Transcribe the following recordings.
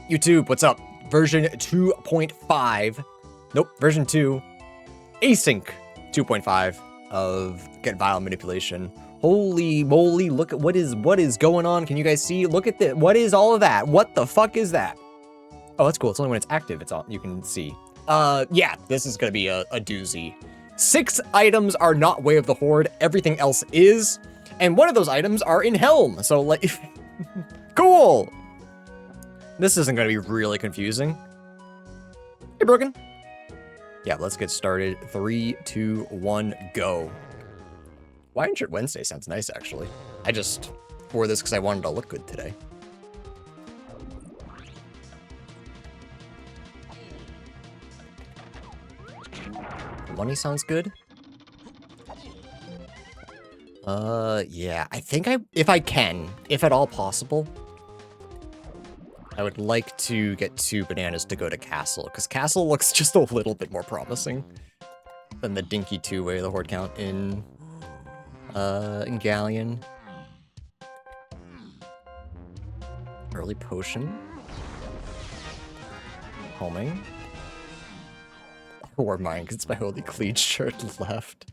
YouTube, what's up? Version 2.5. Nope, version 2. Async 2.5 of Get Vial manipulation. Holy moly, look at what is going on. Can you guys see? Look at this. What is all of that? What the fuck is that? Oh, that's cool. It's only when it's active it's on. You can see. Yeah, this is gonna be a doozy. 6 items are not Way of the Horde. Everything else is. And one of those items are in Helm. So, like, cool. This isn't gonna be really confusing. Hey, Broken. Yeah, let's get started. 3, 2, 1, go. Wine Shirt Wednesday sounds nice, actually. I just wore this because I wanted to look good today. Money sounds good. Yeah, I think if I can, if at all possible, I would like to get 2 bananas to go to Castle, because Castle looks just a little bit more promising than the dinky 2 Way of the Horde count in Galleon. Early potion. Homing. Wore mine because it's my Holy Cleat shirt left.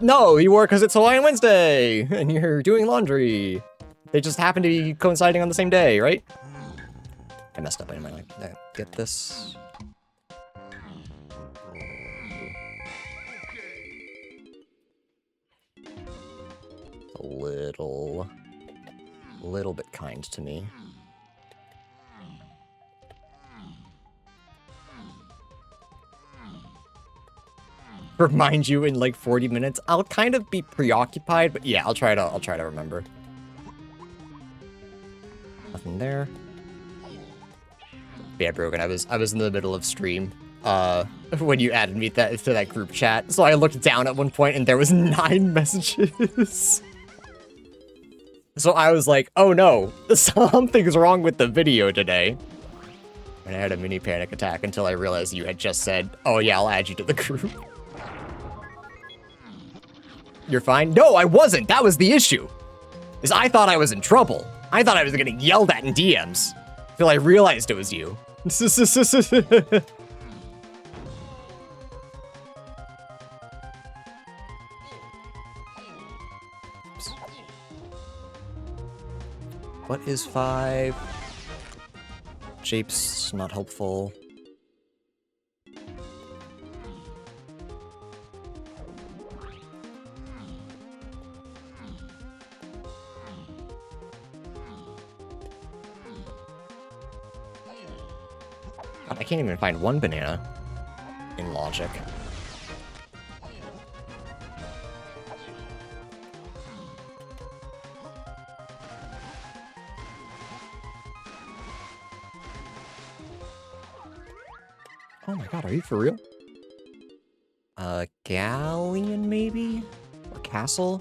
No, you wore because it's Hawaiian Wednesday and you're doing laundry. They just happen to be coinciding on the same day, right? I messed up. I might like get this. A little bit kind to me. Remind you in like 40 minutes. I'll kind of be preoccupied, but yeah, I'll try to remember. Nothing there. Yeah, Broken. I was in the middle of stream when you added me to that group chat. So I looked down at one point and there was 9 messages. So I was like, oh no, something's wrong with the video today. And I had a mini panic attack until I realized you had just said, oh yeah, I'll add you to the group. You're fine? No, I wasn't. That was the issue. Is I thought I was in trouble. I thought I was getting yelled at in DMs. Till I realized it was you. What is 5? Shapes not helpful. God, I can't even find 1 banana in logic. Oh my god, are you for real? Galleon maybe? Or Castle?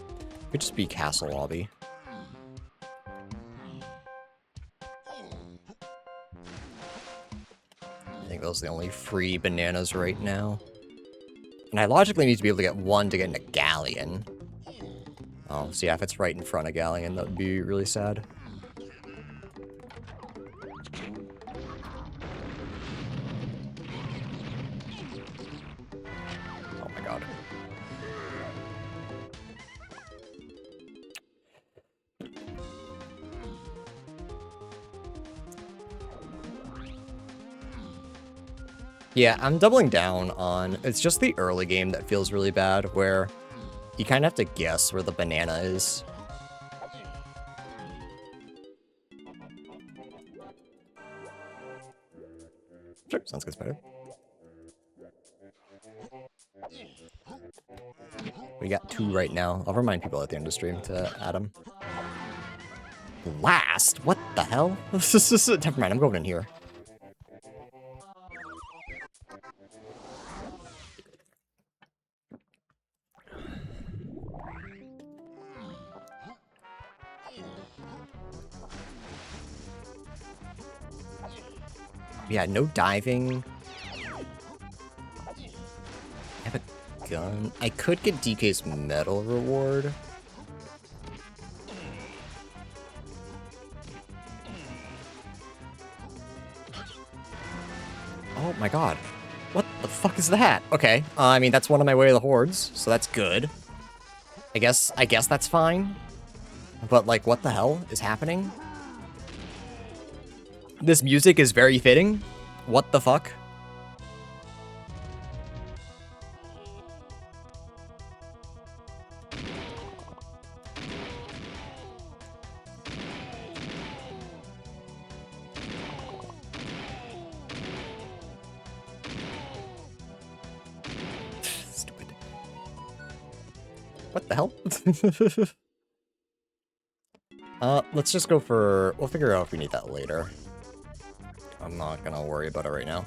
Could just be Castle lobby. I think those are the only free bananas right now. And I logically need to be able to get 1 to get into Galleon. Oh, so yeah, if it's right in front of Galleon, that would be really sad. Oh my god. Yeah, I'm doubling down on, it's just the early game that feels really bad, where you kind of have to guess where the banana is. Sure, sounds good, Spider. We got 2 right now. I'll remind people at the end of the stream to add them. Last? What the hell? Never mind, I'm going in here. Yeah, no diving. I have a gun. I could get DK's medal reward. my god. What the fuck is that? Okay, I mean, that's one of my way of the hordes, so that's good. I guess that's fine. But, like, what the hell is happening? This music is very fitting. What the fuck? Stupid. What the hell? Let's just go for... We'll figure out if we need that later. I'm not gonna worry about it right now.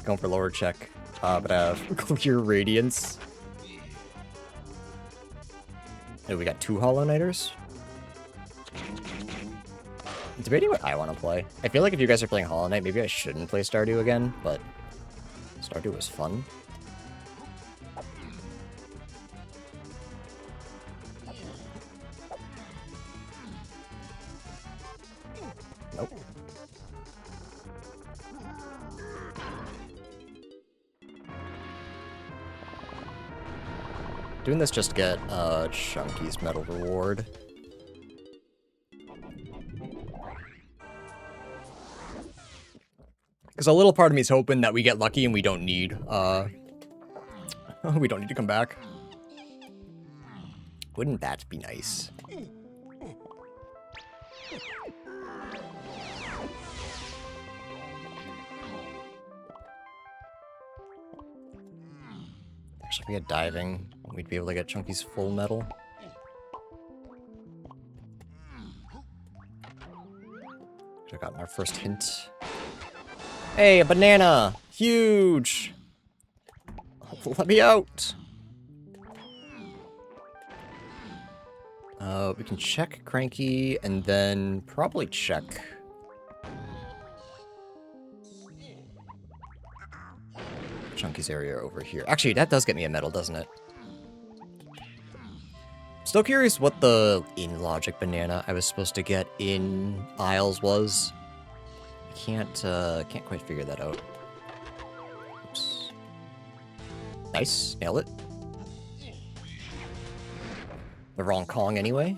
Going for lower check, but I have clear radiance. Oh, we got 2 Hollow Knighters. I'm debating what I want to play. I feel like if you guys are playing Hollow Knight, maybe I shouldn't play Stardew again, but Stardew was fun. Nope. Doing this just to get Chunky's medal reward. Because a little part of me is hoping that we get lucky and we don't need we don't need to come back. Wouldn't that be nice? Actually, if we had diving, we'd be able to get Chunky's full medal. Should have gotten our first hint. Hey, a banana! Huge! Let me out! We can check Cranky, and then probably check... Chunky's area over here. Actually, that does get me a medal, doesn't it? Still curious what the in-logic banana I was supposed to get in Isles was. Can't quite figure that out. Oops. Nice, nailed it. The wrong Kong anyway.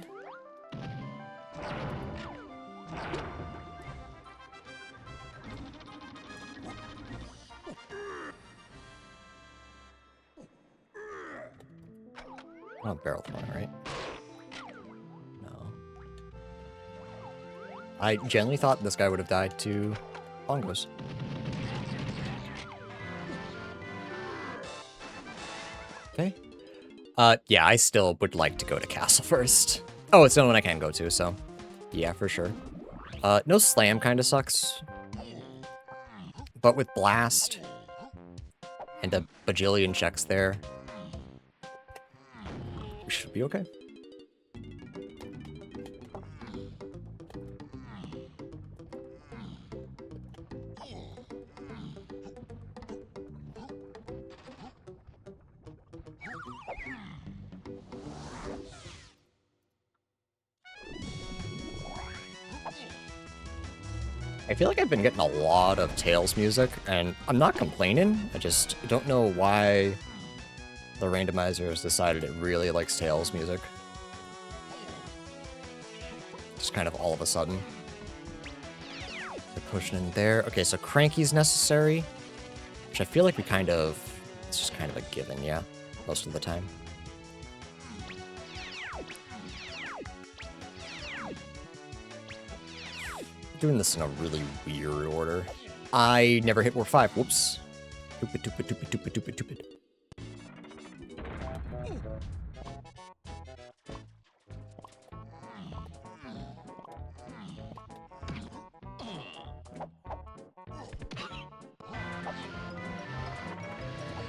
Oh, barrel throwing, right? No. I genuinely thought this guy would have died to bongos. Okay. Yeah, I still would like to go to castle first. Oh, it's the only one I can go to, so... Yeah, for sure. No slam kinda sucks. But with blast... and a bajillion checks there... we should be okay. I feel like I've been getting a lot of Tails music, and I'm not complaining. I just don't know why the randomizer has decided it really likes Tails music. Just kind of all of a sudden. They're pushing in there. Okay, so Cranky's necessary, which I feel like we kind of... it's just kind of a given, yeah, most of the time. Doing this in a really weird order. I never hit War 5. Whoops. Stupid.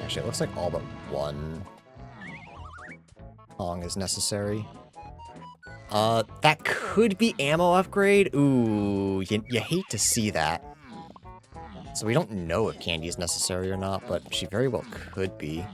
Actually, it looks like all but one Kong is necessary. That could be ammo upgrade. Ooh, you hate to see that. So we don't know if Candy is necessary or not, but she very well could be.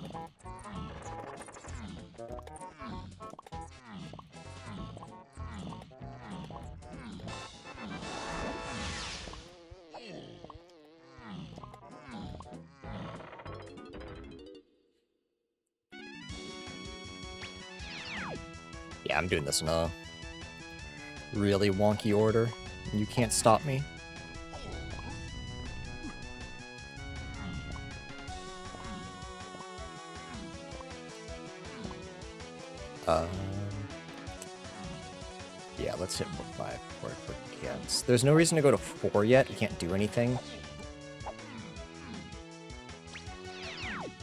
Yeah, I'm doing this in a really wonky order. You can't stop me. Yeah, let's hit 5 before it forgets. There's no reason to go to 4 yet. You can't do anything.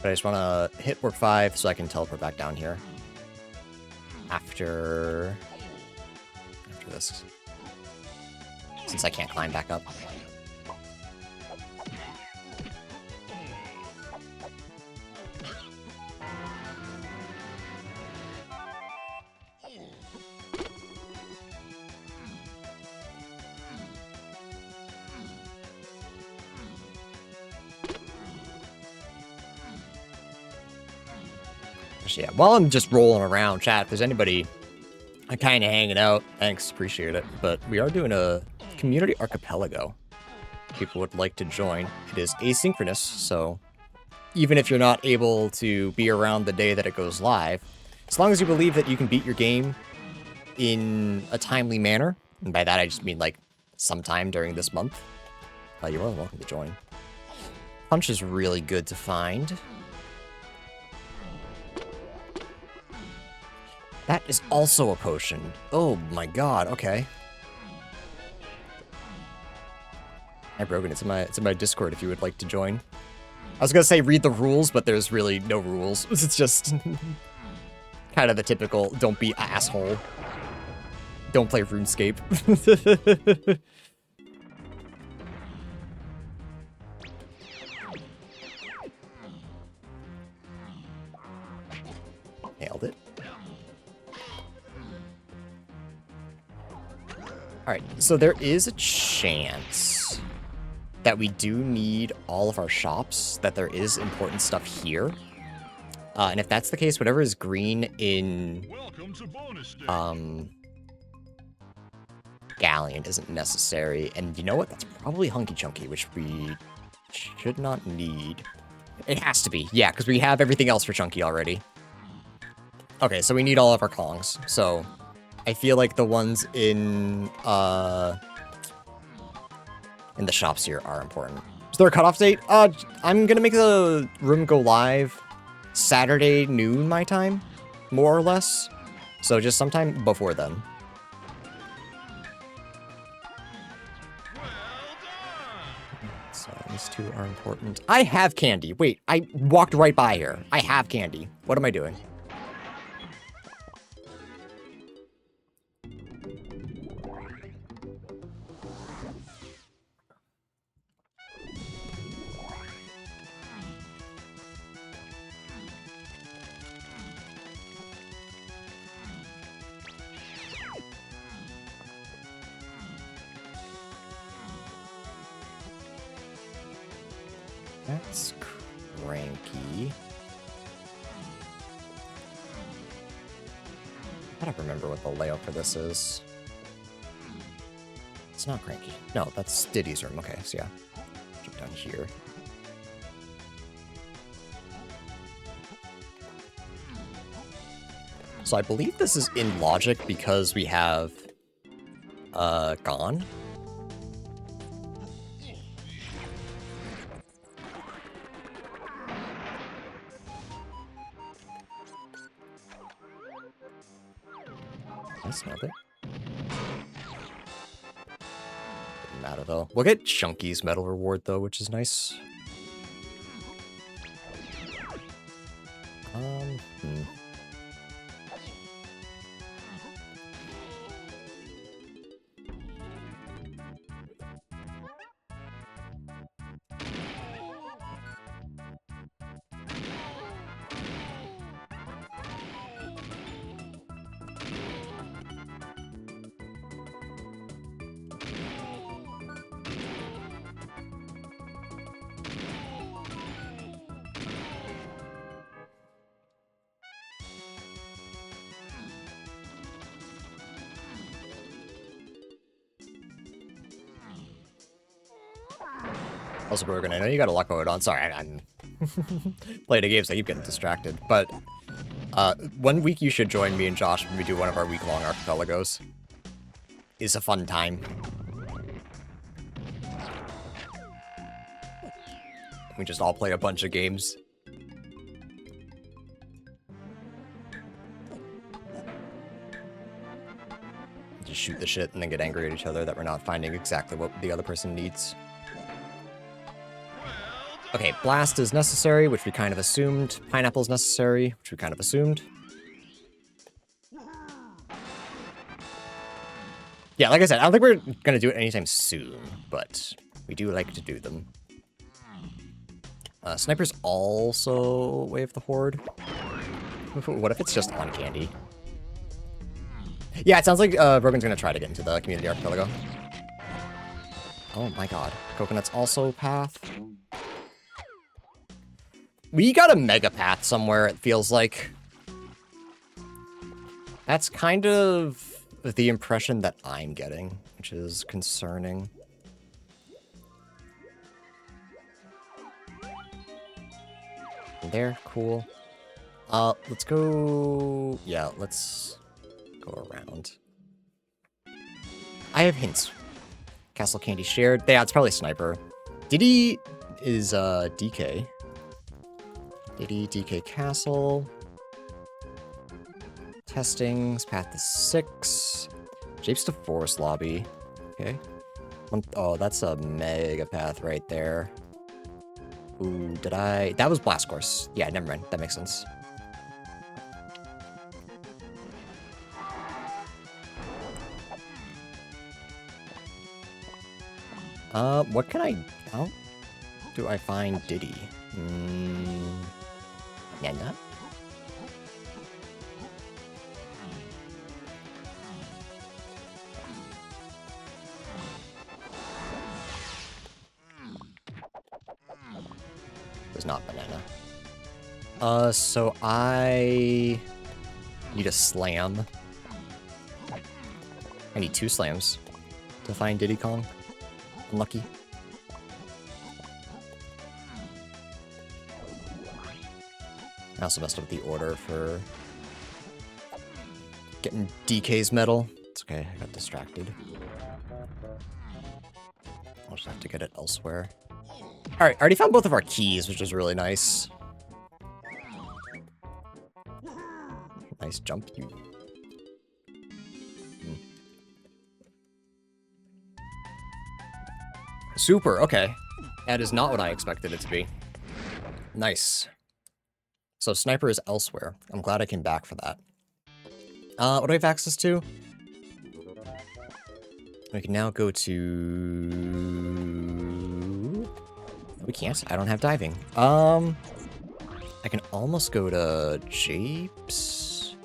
But I just want to hit work 5 so I can teleport back down here. After this. Since I can't climb back up. Yeah, while I'm just rolling around, chat, if there's anybody kind of hanging out, thanks, appreciate it. But we are doing a community archipelago. People would like to join. It is asynchronous, so even if you're not able to be around the day that it goes live, as long as you believe that you can beat your game in a timely manner, and by that I just mean like sometime during this month, you're more than welcome to join. Punch is really good to find. That is also a potion. Oh my god, okay. Hi Brogan, it's in my Discord if you would like to join. I was gonna say read the rules, but there's really no rules. It's just kind of the typical don't be asshole. Don't play RuneScape. Nailed it. Alright, so there is a chance that we do need all of our shops, that there is important stuff here. And if that's the case, whatever is green in Galleon isn't necessary. And you know what? That's probably Hunky Chunky, which we should not need. It has to be, yeah, because we have everything else for Chunky already. Okay, so we need all of our Kongs, so I feel like the ones in the shops here are important. Is there a cutoff date? I'm gonna make the room go live Saturday noon my time, more or less. So just sometime before then. So these two are important. I have candy. Wait, I walked right by here. I have candy. What am I doing? That's cranky. I gotta remember what the layout for this is. It's not cranky. No, that's Diddy's room. Okay, so yeah. Jump down here. So I believe this is in logic because we have Gone. I smelled it. Doesn't matter though. We'll get Chunky's medal reward though, which is nice. Also, Brogan, I know you got a lot going on. Sorry, I'm playing the games. I keep getting distracted. But One week you should join me and Josh when we do one of our week-long archipelagos. It's a fun time. We just all play a bunch of games. Just shoot the shit and then get angry at each other that we're not finding exactly what the other person needs. Okay, blast is necessary, which we kind of assumed. Pineapple is necessary, which we kind of assumed. Yeah, like I said, I don't think we're gonna do it anytime soon, but we do like to do them. Sniper's also Way of the Horde. What if it's just on candy? Yeah, it sounds like Rogan's gonna try to get into the community archipelago. Oh my god. Coconut's also path. We got a mega path somewhere, it feels like. That's kind of the impression that I'm getting, which is concerning. There, cool. Let's go... Yeah, let's go around. I have hints. Castle Candy shared. Yeah, it's probably Sniper. Diddy is, DK. Diddy, DK Castle. Testings, path to 6. Japes to Forest Lobby. Okay. Oh, that's a mega path right there. Ooh, did I... That was Blast Course. Yeah, never mind. That makes sense. What can I... How do I find Diddy? Nana? Was not banana. So I need a slam. I need 2 slams to find Diddy Kong. Unlucky. I also messed up the order for getting DK's medal. It's okay, I got distracted. I'll just have to get it elsewhere. Alright, I already found both of our keys, which is really nice. Nice jump, you. Super, okay. That is not what I expected it to be. Nice. So Sniper is elsewhere. I'm glad I came back for that. What do I have access to? We can now go to... We can't. I don't have diving. I can almost go to Japes.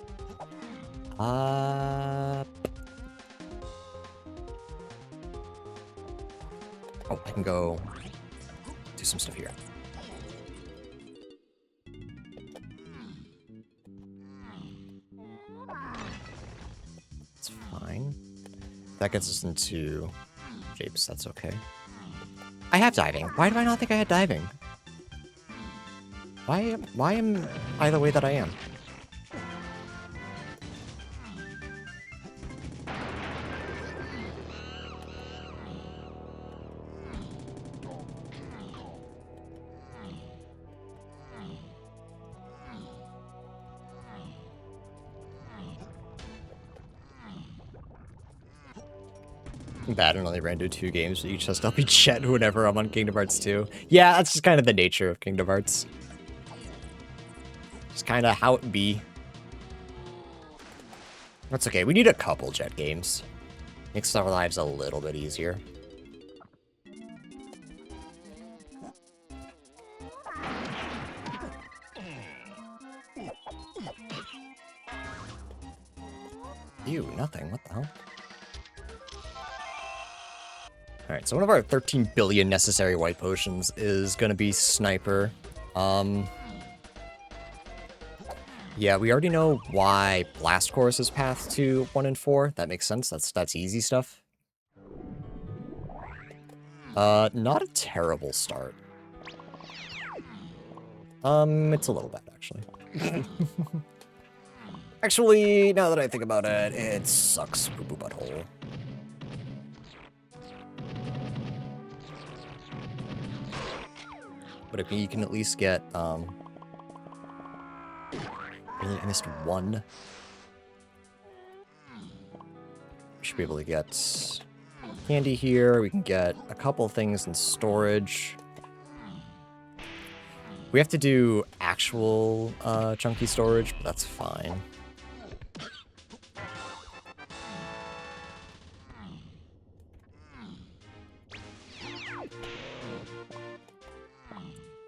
Oh, I can go do some stuff here. It's fine. That gets us into Japes, that's okay. I have diving. Why do I not think I had diving? Why am I the way that I am? Bad and only ran to 2 games, but each has to be chat whenever I'm on Kingdom Hearts 2. Yeah, that's just kind of the nature of Kingdom Hearts. Just kind of how it be. That's okay, we need a couple jet games. Makes our lives a little bit easier. Ew, nothing, what the hell? Alright, so one of our 13 billion necessary white potions is gonna be Sniper. Yeah, we already know why Blast Course is path to 1 and 4. That makes sense. That's easy stuff. Not a terrible start. It's a little bad, actually. Actually, now that I think about it, it sucks. Poo-poo butthole. But if you can at least get, really, I missed one. We should be able to get candy here. We can get a couple things in storage. We have to do actual chunky storage, but that's fine.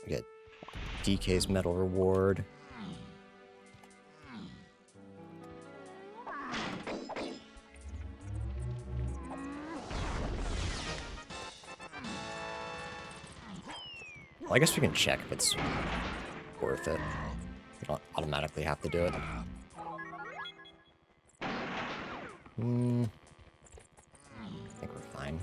We get DK's medal reward. Well, I guess we can check if it's worth it. We don't automatically have to do it. I think we're fine.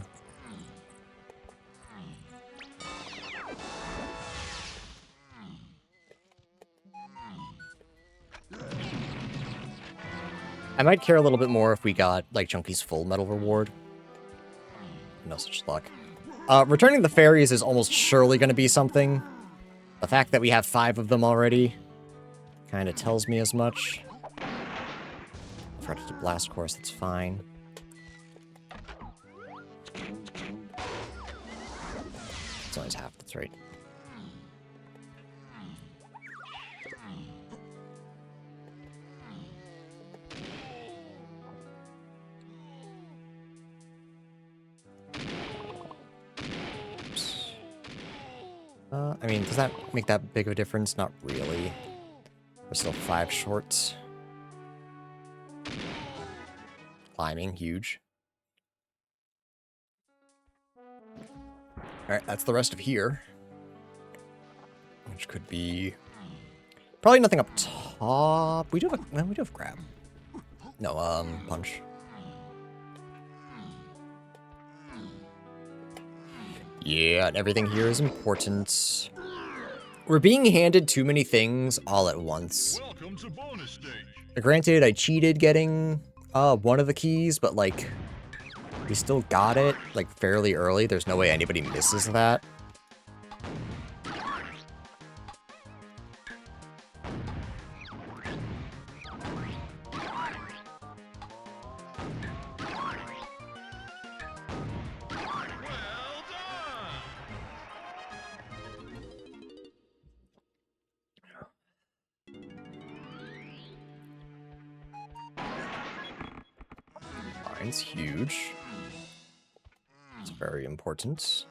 I might care a little bit more if we got, like, Chunky's full medal reward. No such luck. Returning the fairies is almost surely going to be something. The fact that we have 5 of them already kind of tells me as much. If we're to blast course, that's fine. It's always half, that's right. I mean, does that make that big of a difference? Not really. We're still 5 short. Climbing, huge. Alright, that's the rest of here. Which could be... probably nothing up top. We do have we do have grab. No, punch. Yeah, and everything here is important. We're being handed too many things all at once. Welcome to bonus stage. Granted, I cheated getting one of the keys, but like, we still got it like fairly early. There's no way anybody misses that. Mine's huge. It's very important.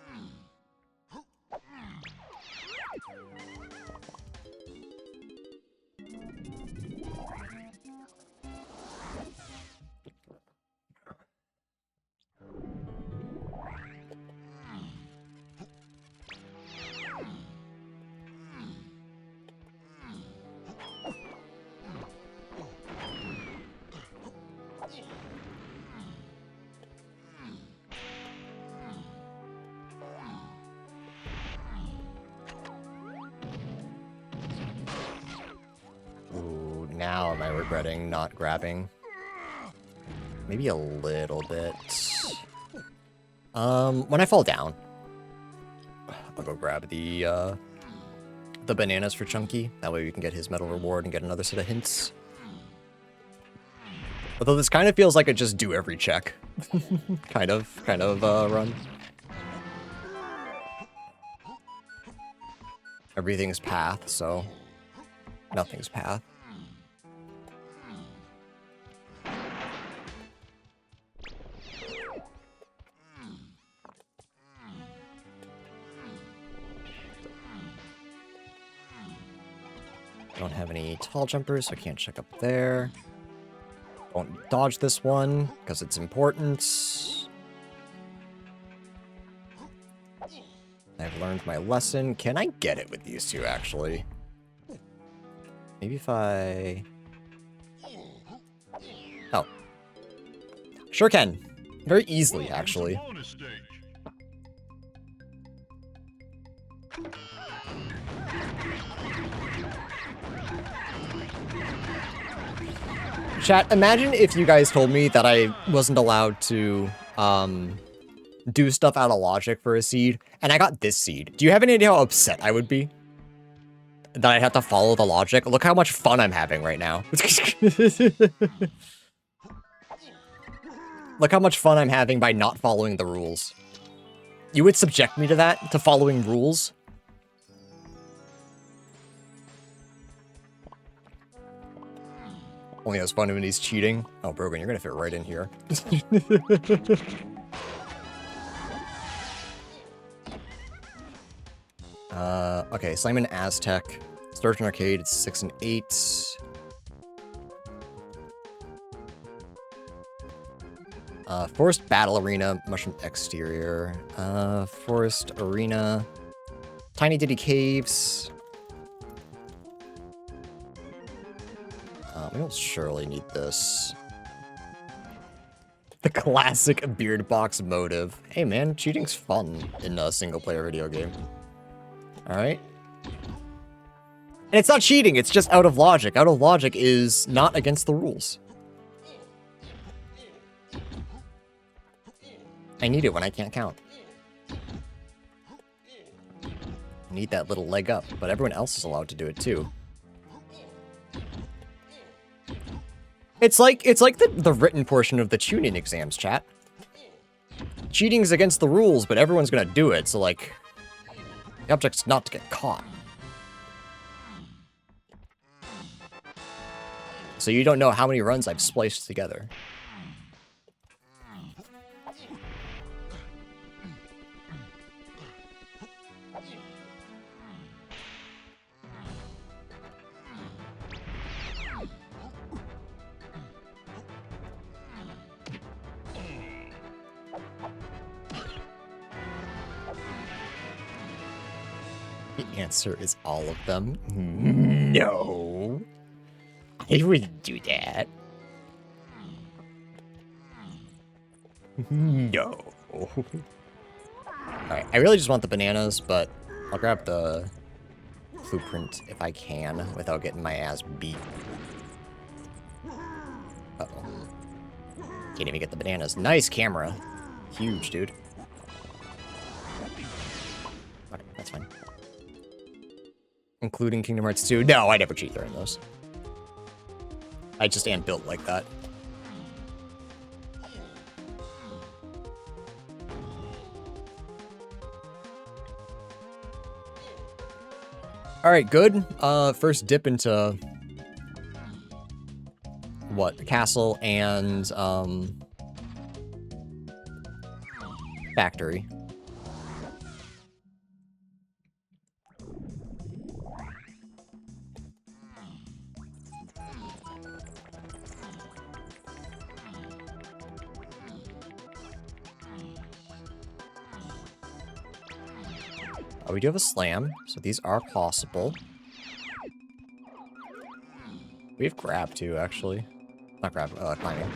Now am I regretting not grabbing? Maybe a little bit. When I fall down, I'll go grab the bananas for Chunky. That way we can get his medal reward and get another set of hints. Although this kind of feels like a just do every check kind of run. Everything's path, so nothing's path. I don't have any tall jumpers, so I can't check up there. Don't dodge this one, because it's important. I've learned my lesson. Can I get it with these two, actually? Maybe if I... oh. Sure can. Very easily, actually. Chat, imagine if you guys told me that I wasn't allowed to do stuff out of logic for a seed, and I got this seed. Do you have any idea how upset I would be? That I'd have to follow the logic? Look how much fun I'm having right now. Look how much fun I'm having by not following the rules. You would subject me to that? To following rules? Only has fun when he's cheating. Oh, Brogan, you're gonna fit right in here. Okay, Simon Aztec. Sturgeon Arcade, it's 6 and 8. Forest Battle Arena, Mushroom Exterior. Forest Arena. Tiny Ditty Caves. We don't surely need this. The classic BeardBox motive. Hey man, cheating's fun in a single-player video game. Alright? And it's not cheating, it's just out of logic. Out of logic is not against the rules. I need it when I can't count. I need that little leg up, but everyone else is allowed to do it too. It's like the written portion of the tuning exams, chat. Cheating's against the rules, but everyone's gonna do it, so like, the object's not to get caught. So you don't know how many runs I've spliced together. The answer is all of them. No. I wouldn't do that. No. Alright, I really just want the bananas, but I'll grab the blueprint if I can without getting my ass beat. Uh-oh. Can't even get the bananas. Nice camera. Huge, dude. Okay, that's fine. Including Kingdom Hearts 2. No, I never cheat during those. I just am built like that. Alright, good. First dip into... what? The castle and, factory. Oh, we do have a slam, so these are possible. We have grab too, actually. Not grab, climbing.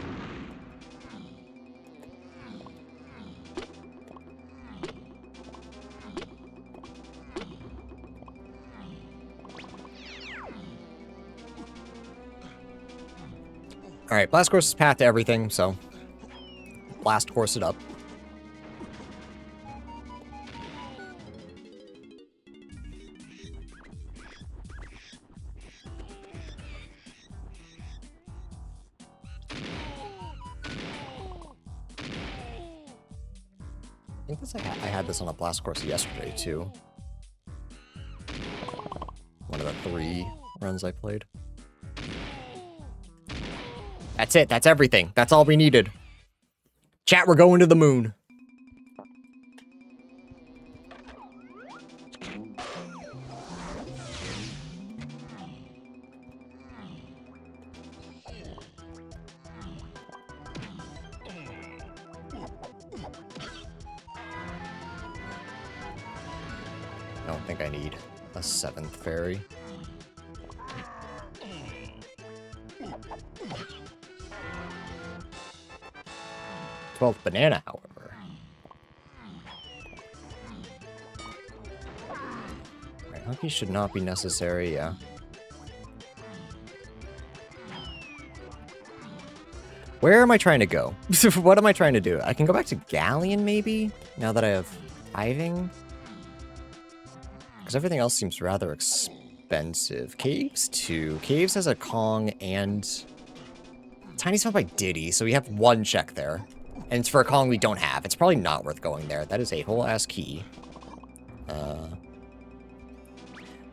Alright, blast course is path to everything, so blast course it up. I think I had this on a blast course yesterday, too. One of the 3 runs I played. That's it. That's everything. That's all we needed. Chat, we're going to the moon. I don't think I need a 7th fairy. Twelfth banana, however. Right, hockey should not be necessary, yeah. Where am I trying to go? What am I trying to do? I can go back to Galleon, maybe? Now that I have Hiving? Because everything else seems rather expensive. Caves, too. Caves has a Kong and... Tiny's found by Diddy, so we have one check there. And it's for a Kong we don't have. It's probably not worth going there. That is a whole-ass key.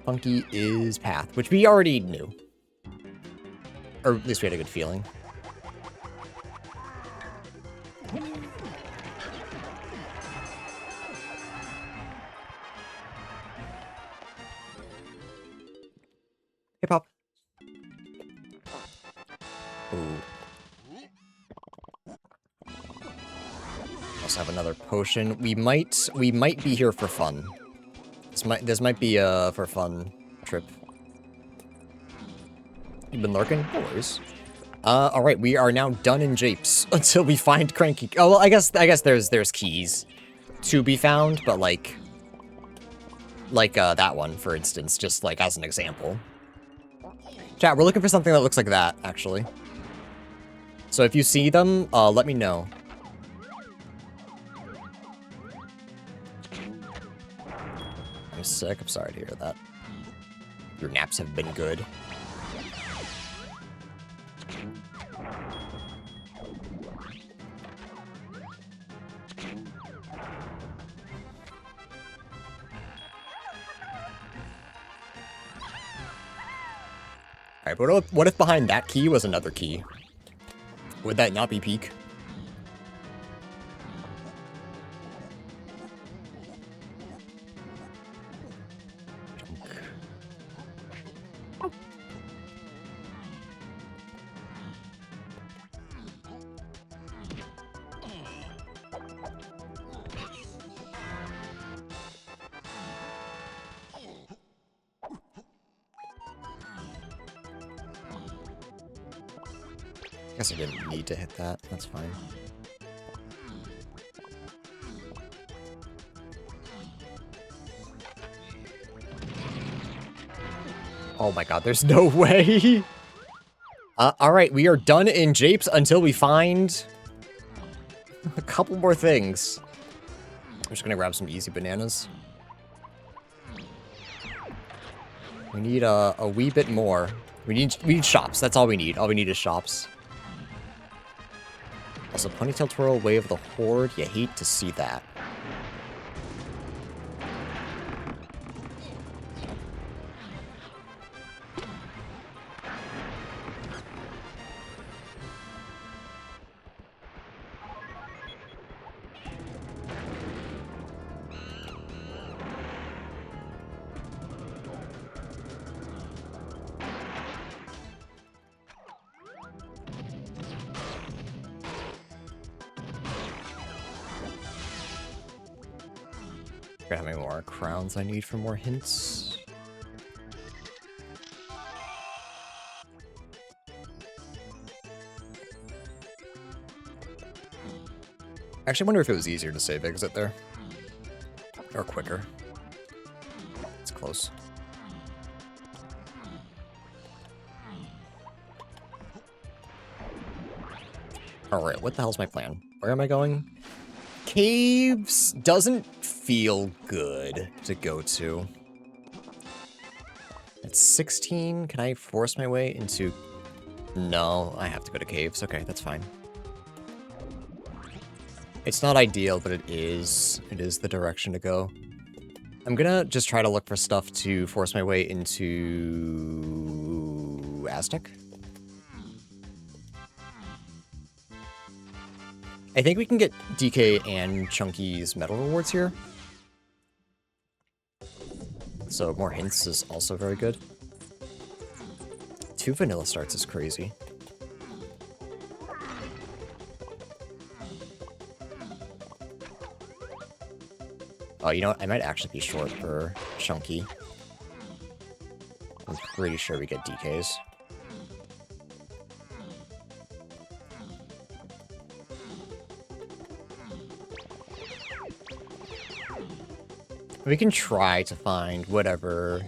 Funky is Path, which we already knew. Or at least we had a good feeling. Hey, Pop. Ooh. Also have another potion. We might be here for fun. This might be a for fun trip. You've been lurking? No worries. Alright, we are now done in Japes until we find Cranky. Oh, well, I guess there's keys to be found, but like that one, for instance, just like as an example. Chat, we're looking for something that looks like that, actually. So if you see them, let me know. I'm sick. I'm sorry to hear that. Your naps have been good. Alright, but what if behind that key was another key? Would that not be peak? Guess I didn't need to hit that. That's fine. Oh my god, there's no way! Alright, we are done in Japes until we find a couple more things. I'm just gonna grab some easy bananas. We need a wee bit more. We need shops. That's all we need. All we need is shops. Also, Ponytail Twirl, Way of the Horde. You hate to see that. How many more crowns I need for more hints? I actually wonder if it was easier to save exit there. Or quicker. It's close. Alright, what the hell's my plan? Where am I going? Caves doesn't feel good to go to. It's 16. Can I force my way into... No, I have to go to caves. Okay, that's fine. It's not ideal, but it is. It is the direction to go. I'm gonna just try to look for stuff to force my way into... Aztec? I think we can get DK and Chunky's medal rewards here. So more hints is also very good. 2 vanilla starts is crazy. Oh, you know what? I might actually be short for Chunky. I'm pretty sure we get DKs. We can try to find whatever,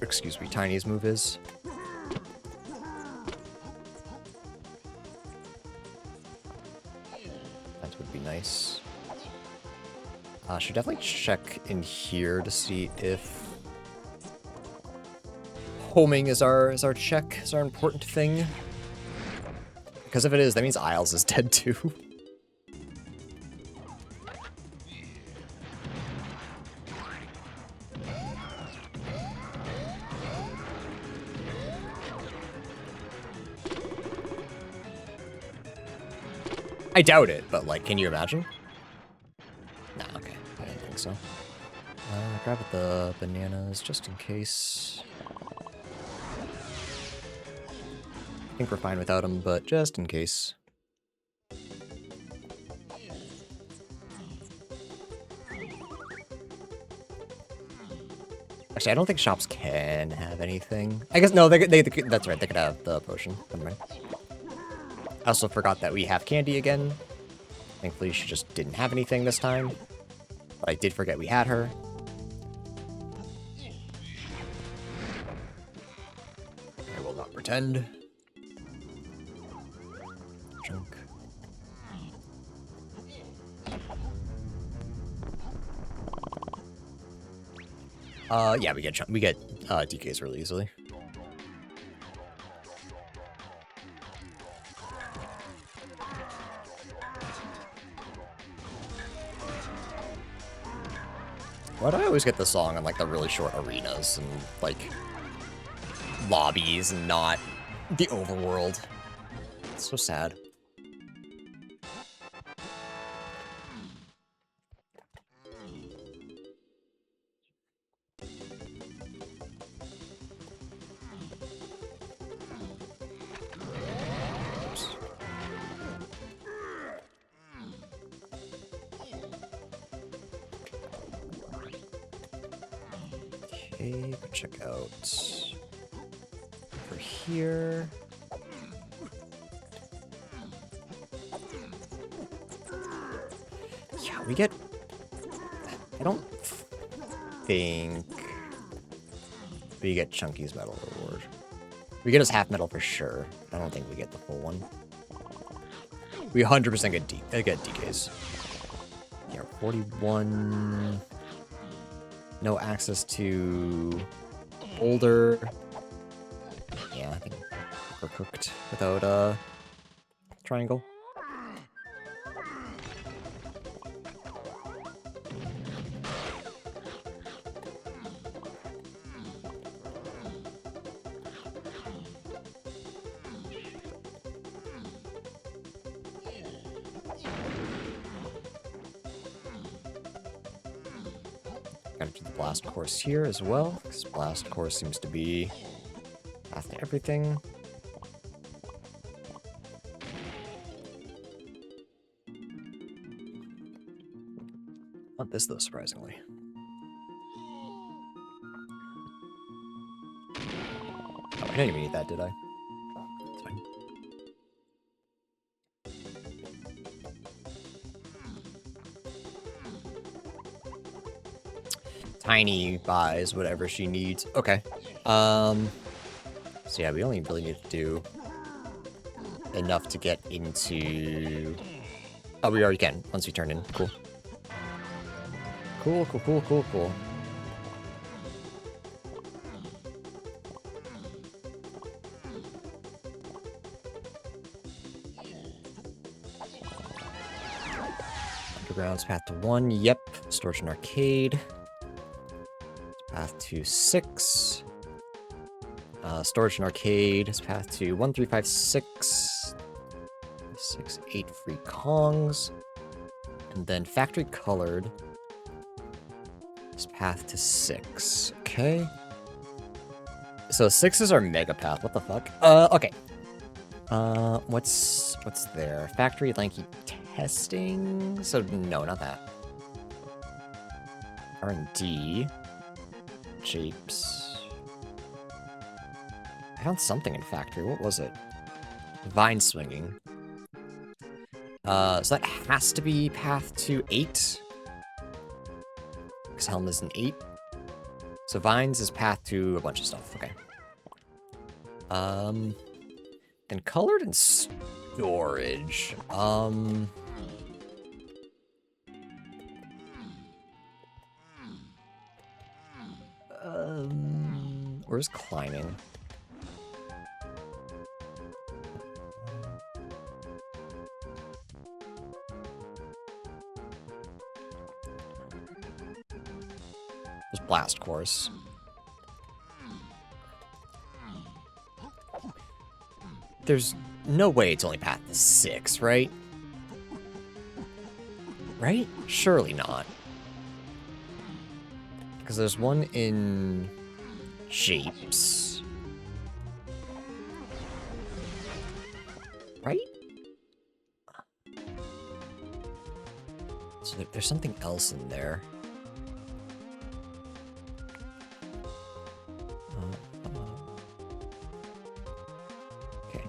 excuse me, Tiny's move is. be nice. Should definitely check in here to see if homing is our check, is our important thing. Because if it is, that means Isles is dead too. I doubt it, but like, can you imagine? Nah, okay, I don't think so. Grab the bananas just in case. I think we're fine without them, but just in case. Actually, I don't think shops can have anything. I guess, no, that's right, they could have the potion. Never mind. I also forgot that we have Candy again. Thankfully, she just didn't have anything this time. But I did forget we had her. I will not pretend. Junk. Yeah, we get DKs really easily. Why do I always get the song on like the really short arenas and like lobbies and not the overworld? It's so sad. Okay, go check out over here. Yeah, we get... I don't think we get Chunky's medal reward. We get his half medal for sure. I don't think we get the full one. We 100% get DKs. Yeah, 41... No access to older. Yeah, I think we're cooked without a triangle. Gotta do the blast course here as well, because blast course seems to be path to everything. Not this though, surprisingly. Oh, I didn't even need that, did I? It's fine. Tiny buys whatever she needs. Okay. So yeah, we only really need to do enough to get into... Oh, we already can, once we turn in. Cool. Cool, cool, cool, cool, cool. Underground's path to 1, yep. Storage and arcade. Path to 6. Storage and arcade is path to 1, 3, 5, 6. 6, 8 free Kongs. And then factory colored is path to 6. Okay. So 6 is our mega path. What the fuck? Okay. What's there? Factory lanky testing? So no, not that. R&D. Japes. I found something in factory. What was it? Vine swinging. So that has to be path to 8. Because Helm is an 8. So Vines is path to a bunch of stuff. Okay. Then colored and storage. Where's climbing? There's blast course. There's no way it's only path 6, right? Right? Surely not. Because there's one in shapes. Right? So there's something else in there. Okay.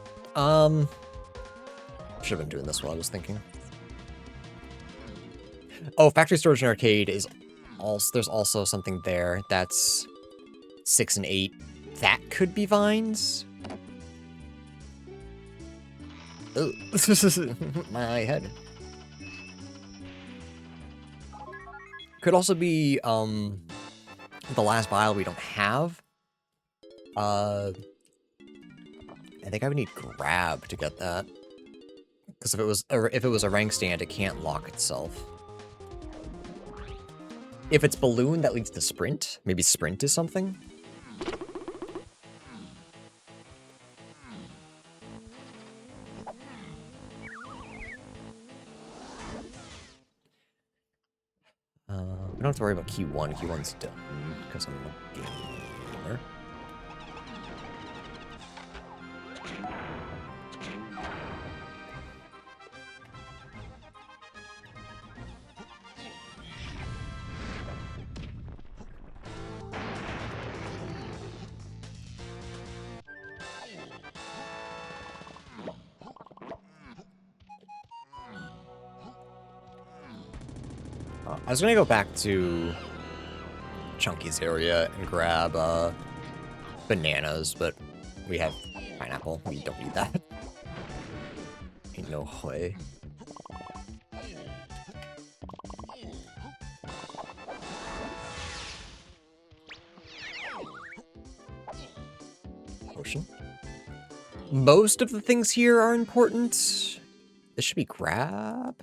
Should have been doing this while I was thinking. Oh, factory storage and arcade is also, there's also something there that's 6 and 8. That could be vines. Oh, my head. Could also be the last vial we don't have. I think I would need grab to get that. Because if it was a rank stand, it can't lock itself. If it's balloon, that leads to sprint. Maybe sprint is something. We don't have to worry about Q1. Q1's done because I'm a gamer. I was gonna go back to Chunky's area and grab bananas, but we have pineapple. We don't need that. Ain't no way. Potion. Most of the things here are important. This should be grab.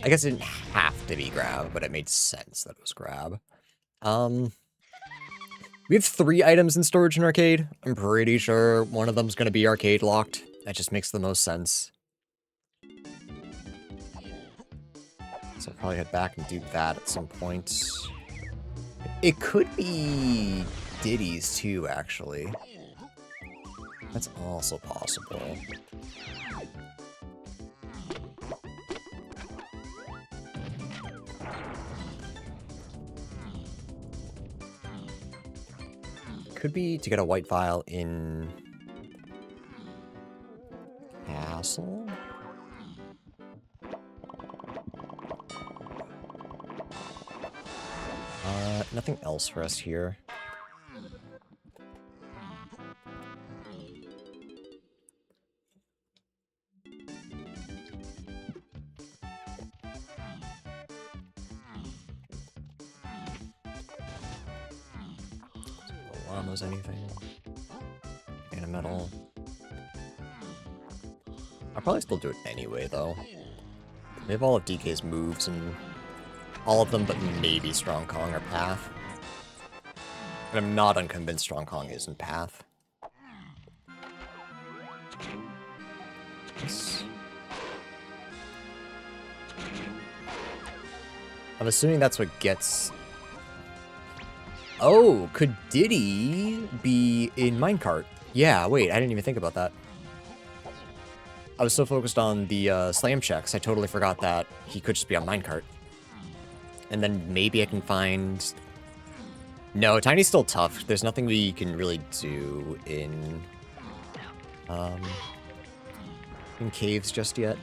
I guess it didn't have to be grab, but it made sense that it was grab. We have 3 items in storage and arcade. I'm pretty sure one of them's gonna be arcade locked. That just makes the most sense. So I'll probably head back and do that at some point. It could be Diddy's too, actually. That's also possible. Could be to get a white vial in Castle. Nothing else for us here. Llamas, anything? And a metal. I'll probably still do it anyway, though. We have all of DK's moves and all of them, but maybe Strong Kong or Path. And I'm not unconvinced Strong Kong isn't Path. Yes. I'm assuming that's what gets... Oh, could Diddy be in Minecart? Yeah, wait, I didn't even think about that. I was so focused on the slam checks, I totally forgot that he could just be on Minecart. And then maybe I can find... No, Tiny's still tough. There's nothing we can really do in caves just yet.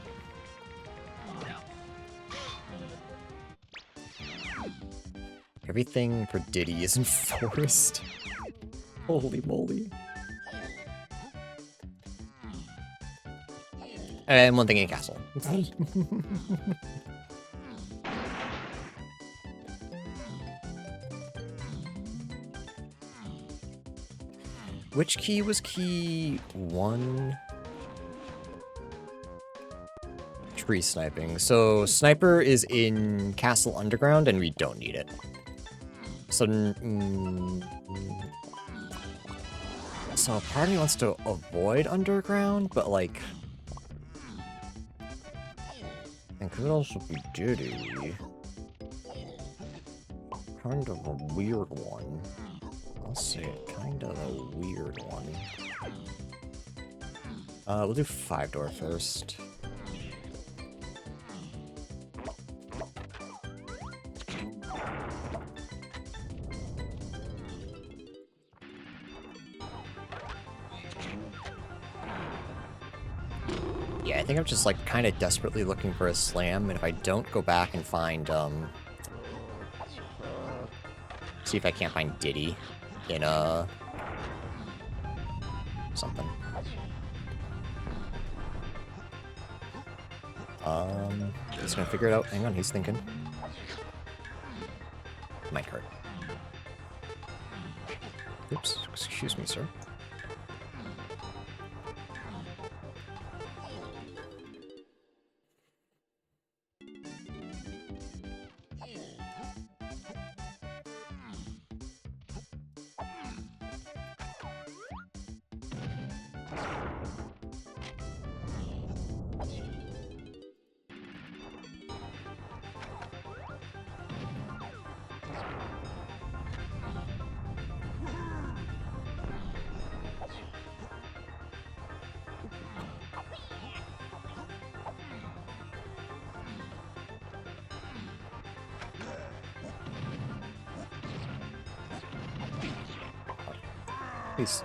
Everything for Diddy is in forest. Holy moly. And one thing in castle. which key was key 1? Tree sniping. So sniper is in Castle Underground, and we don't need it. So, so part of me wants to avoid underground, but like, and could also be Diddy. Kind of a weird one. I'll say it, kind of a weird one. We'll do 5-door first. Yeah, I think I'm just like kind of desperately looking for a slam, and if I don't go back and find, see if I can't find Diddy in, something. He's gonna figure it out. Hang on, he's thinking. Might hurt. Oops, excuse me, sir.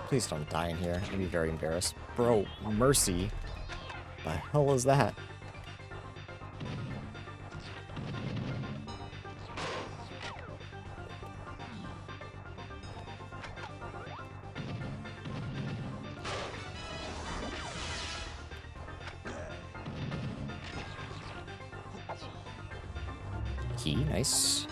Please don't die in here. I'd be very embarrassed. Bro, mercy. The hell is that? Key, nice.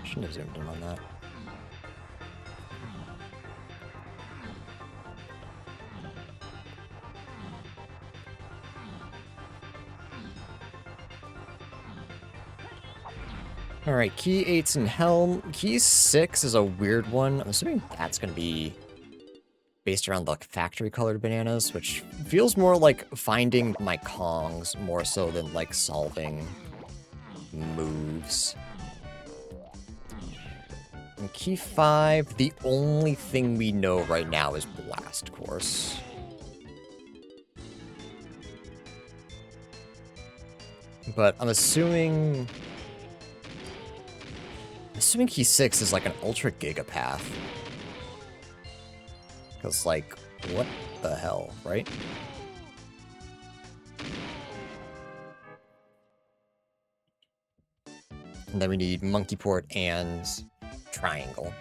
Shouldn't have zoomed in on that. Alright, key 8's in Helm. Key 6 is a weird one. I'm assuming that's going to be based around the factory-colored bananas, which feels more like finding my Kongs more so than like solving moves. And key 5, the only thing we know right now is Blast Course. But I'm assuming key 6 is like an ultra giga path. Because, like, what the hell, right? And then we need monkey port and triangle.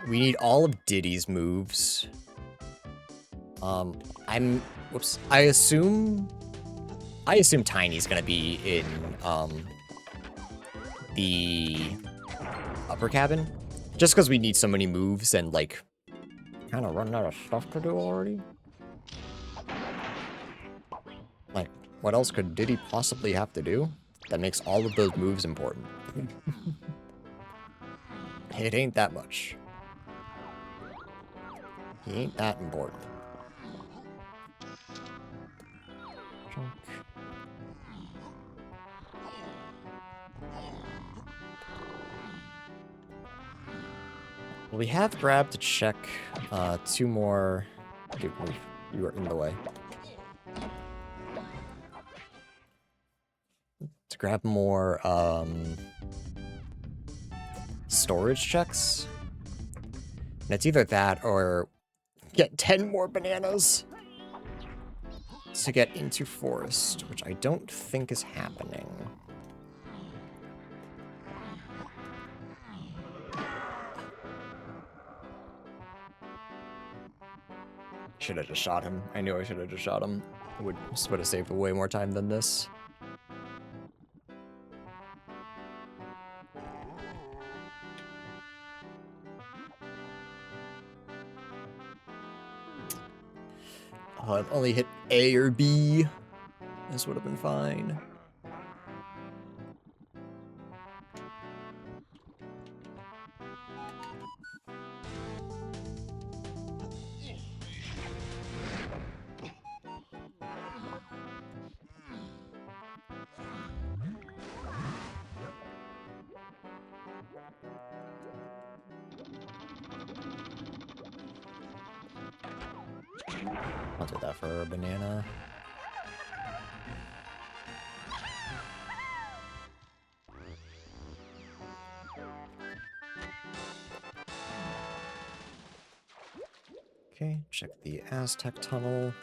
We need all of Diddy's moves. I assume Tiny's gonna be in, the upper cabin. Just because we need so many moves and, like, kind of running out of stuff to do already. Like, what else could Diddy possibly have to do that makes all of those moves important? It ain't that much. He ain't that important. Well, we have grabbed to check 2 more. Dude, you are in the way. To grab more storage checks. it's either that or get 10 more bananas to get into forest, which I don't think is happening. Should have just shot him. I knew I should have just shot him. This would have saved way more time than this. Oh, I've only hit A or B. This would have been fine. I'll do that for a banana. Okay, check the Aztec tunnel.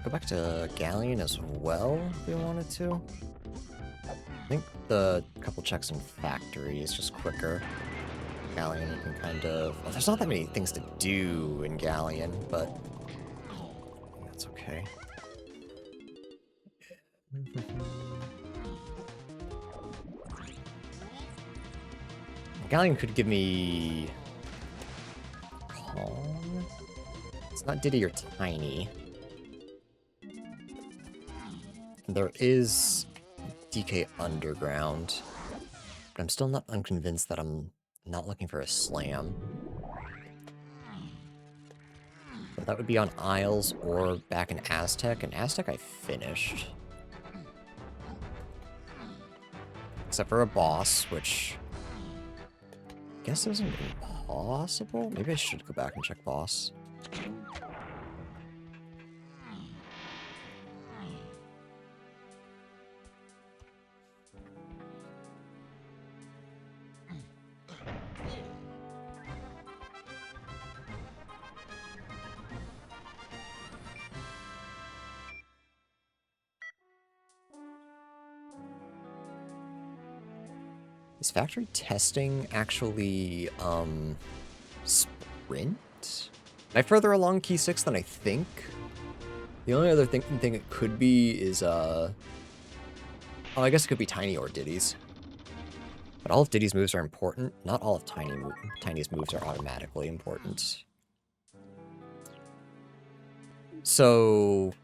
Go back to Galleon as well, if we wanted to. I think the couple checks in Factory is just quicker. Galleon, you can kind of... Well, there's not that many things to do in Galleon, but... that's okay. Galleon could give me... Kong? It's not Diddy or Tiny. There is DK Underground, but I'm still not unconvinced that I'm not looking for a slam. But that would be on Isles or back in Aztec, and Aztec I finished. Except for a boss, which I guess isn't impossible. Maybe I should go back and check boss. Is factory testing actually, sprint? Am I further along key 6 than I think? The only other thing it could be is, oh, I guess it could be Tiny or Diddy's. But all of Diddy's moves are important. Not all of Tiny's moves are automatically important. So,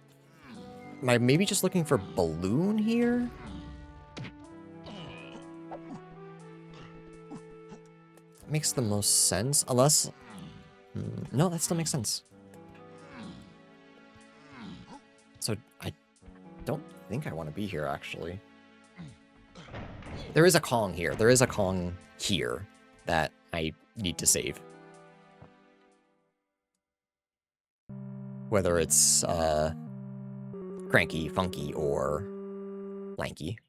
am I maybe just looking for Balloon here? Makes the most sense, unless... no, that still makes sense. So, I don't think I want to be here, actually. There is a Kong here. There is a Kong here that I need to save. Whether it's, Cranky, Funky, or Lanky.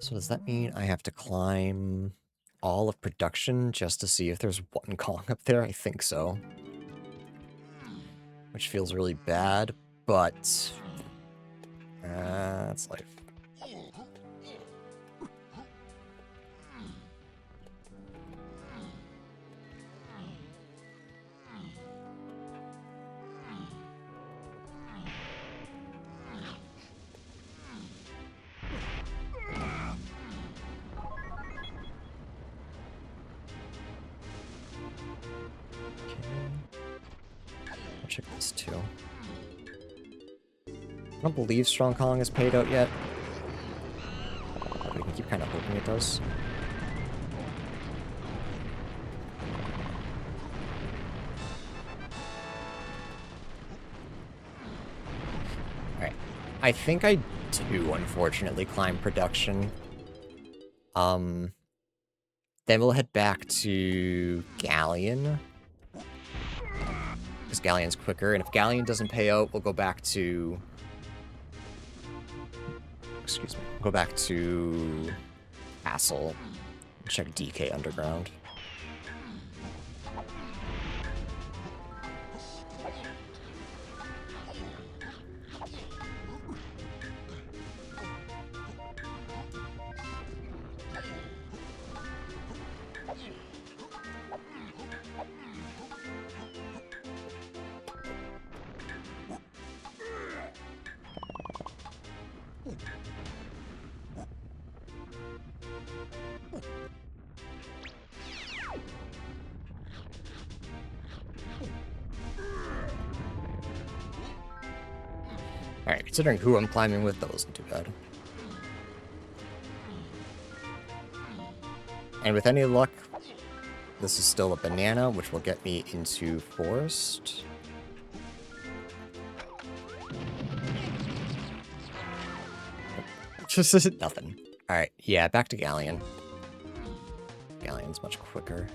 So does that mean I have to climb all of production just to see if there's one Kong up there? I think so. Which feels really bad, but... that's life. Check this too. I don't believe Strong Kong is paid out yet. But we can keep kind of hoping it does. I think I do, unfortunately, climb production. Then we'll head back to Galleon. Because Galleon's quicker, and if Galleon doesn't pay out, we'll go back to... Excuse me. Go back to... Castle. Check DK Underground. Alright, considering who I'm climbing with, that wasn't too bad. And with any luck, this is still a banana, which will get me into forest. Nothing. Alright, yeah, back to Galleon. Galleon's much quicker.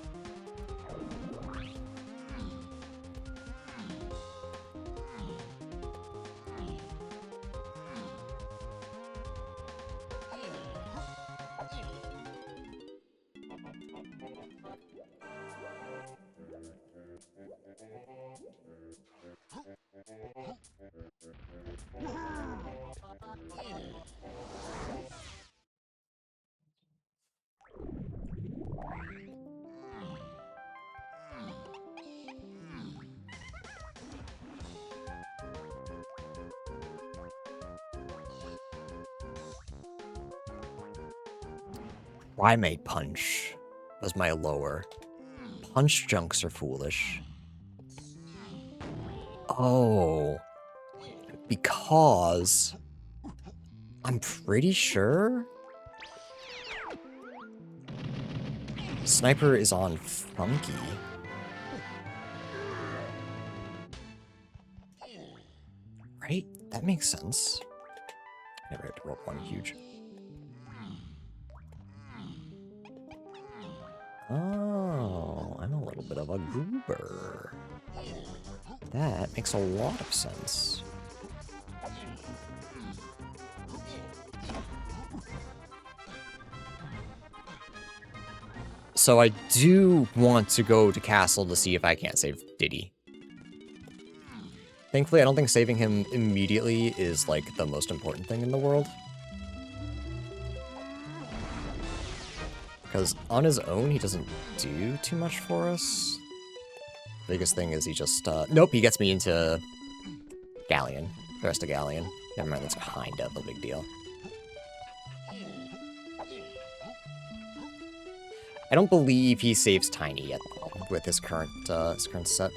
Primate Punch was my lower. Punch junks are foolish. Oh. Because... I'm pretty sure... Sniper is on Funky. Right? That makes sense. Never had to roll one huge. Oh, I'm a little bit of a goober. That makes a lot of sense. So I do want to go to Castle to see if I can't save Diddy. Thankfully, I don't think saving him immediately is, like, the most important thing in the world. Because on his own, he doesn't do too much for us. Biggest thing is he just, nope, he gets me into Galleon. The rest of Galleon. Never mind, that's kind of a big deal. I don't believe he saves Tiny yet, with his current set.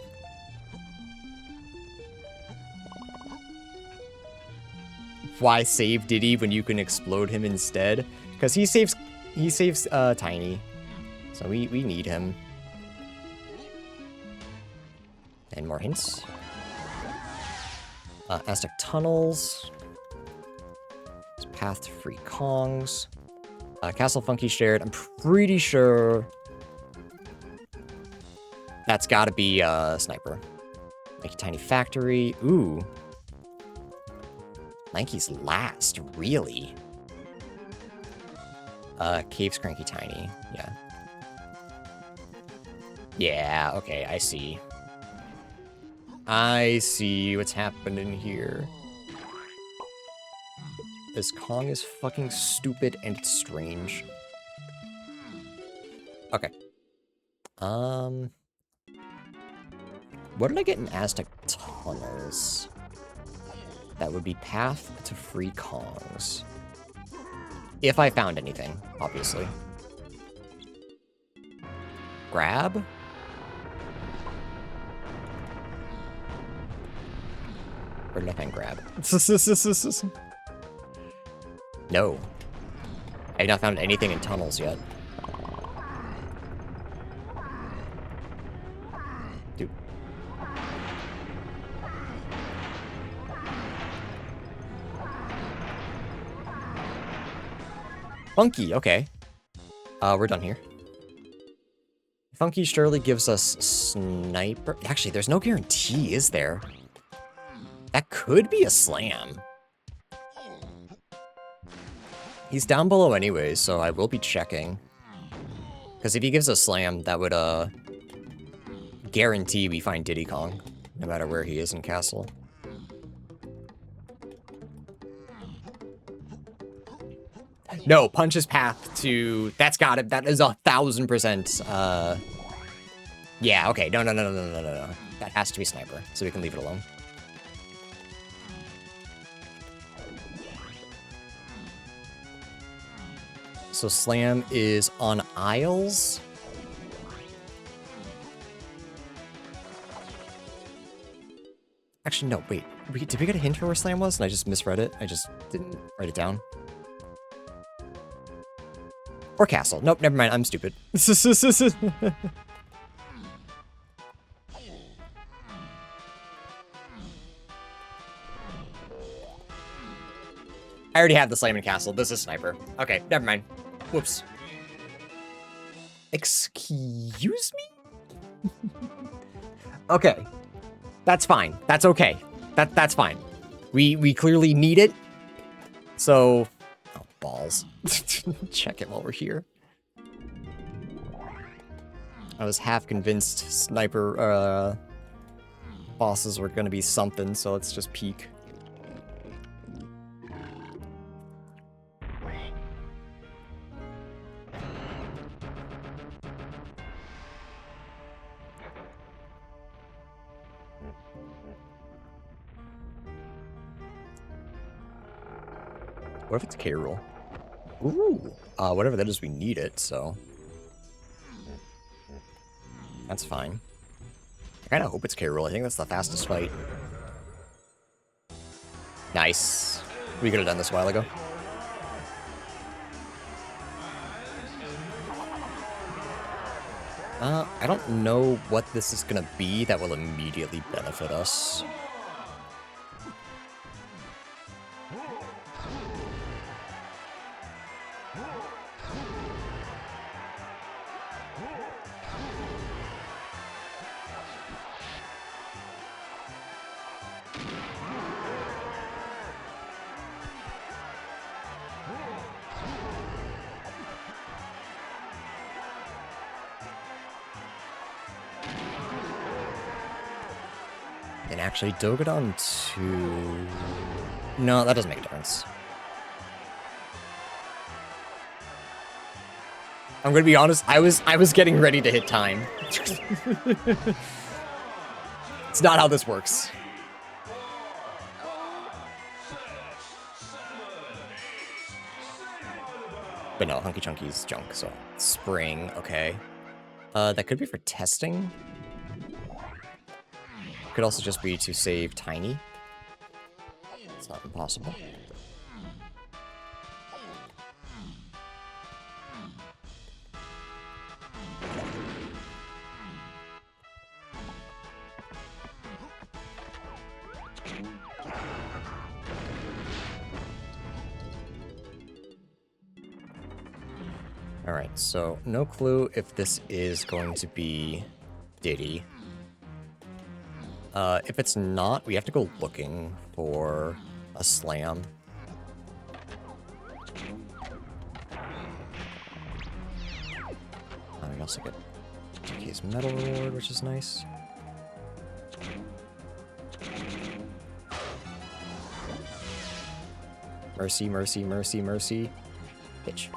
Why save Diddy when you can explode him instead? Because he saves Tiny. So we need him. And more hints. Aztec Tunnels. Path to Free Kongs. Castle Funky shared. I'm pretty sure that's gotta be Sniper. Make a Tiny Factory. Ooh. Lanky's last, really? Cave's Cranky Tiny. Yeah. Yeah, okay, I see. I see what's happening here. This Kong is fucking stupid and it's strange. Okay. What did I get in Aztec Tunnels? That would be Path to Free Kongs. If I found anything, obviously. Grab? Or nothing grab. No. I have not found anything in tunnels yet. Dude. Funky, okay. We're done here. Funky surely gives us sniper. Actually, there's no guarantee, is there? That could be a slam. He's down below anyway, so I will be checking. Because if he gives us slam, that would guarantee we find Diddy Kong, no matter where he is in castle. No, Punch's path to... That's got it. That is 1000%. Yeah, okay. No. That has to be sniper, so we can leave it alone. So slam is on aisles. Actually, no, wait. Did we get a hint for where slam was? And I just misread it? I just didn't write it down. Or castle. Nope, never mind. I'm stupid. I already have the slam in castle. This is sniper. Okay, never mind. Whoops. Excuse me? Okay. That's fine. That's okay. That's fine. We clearly need it. So... Oh, balls. Check it while we're here. I was half convinced sniper bosses were gonna be something, so let's just peek. What if it's K-Rool? Ooh! Whatever that is, we need it, so... That's fine. I kinda hope it's K-Rool. I think that's the fastest fight. Nice. We could have done this a while ago. I don't know what this is gonna be that will immediately benefit us. And actually, Dogadon 2... No, that doesn't make a difference. I'm gonna be honest, I was getting ready to hit time. It's not how this works. But no, Hunky Chunky's junk, so... Spring, okay. That could be for testing. Could also just be to save Tiny. It's not impossible. Alright, so no clue if this is going to be Diddy. If it's not, we have to go looking for a slam. We also get DK's medal reward, which is nice. Mercy, mercy, mercy, mercy. Bitch.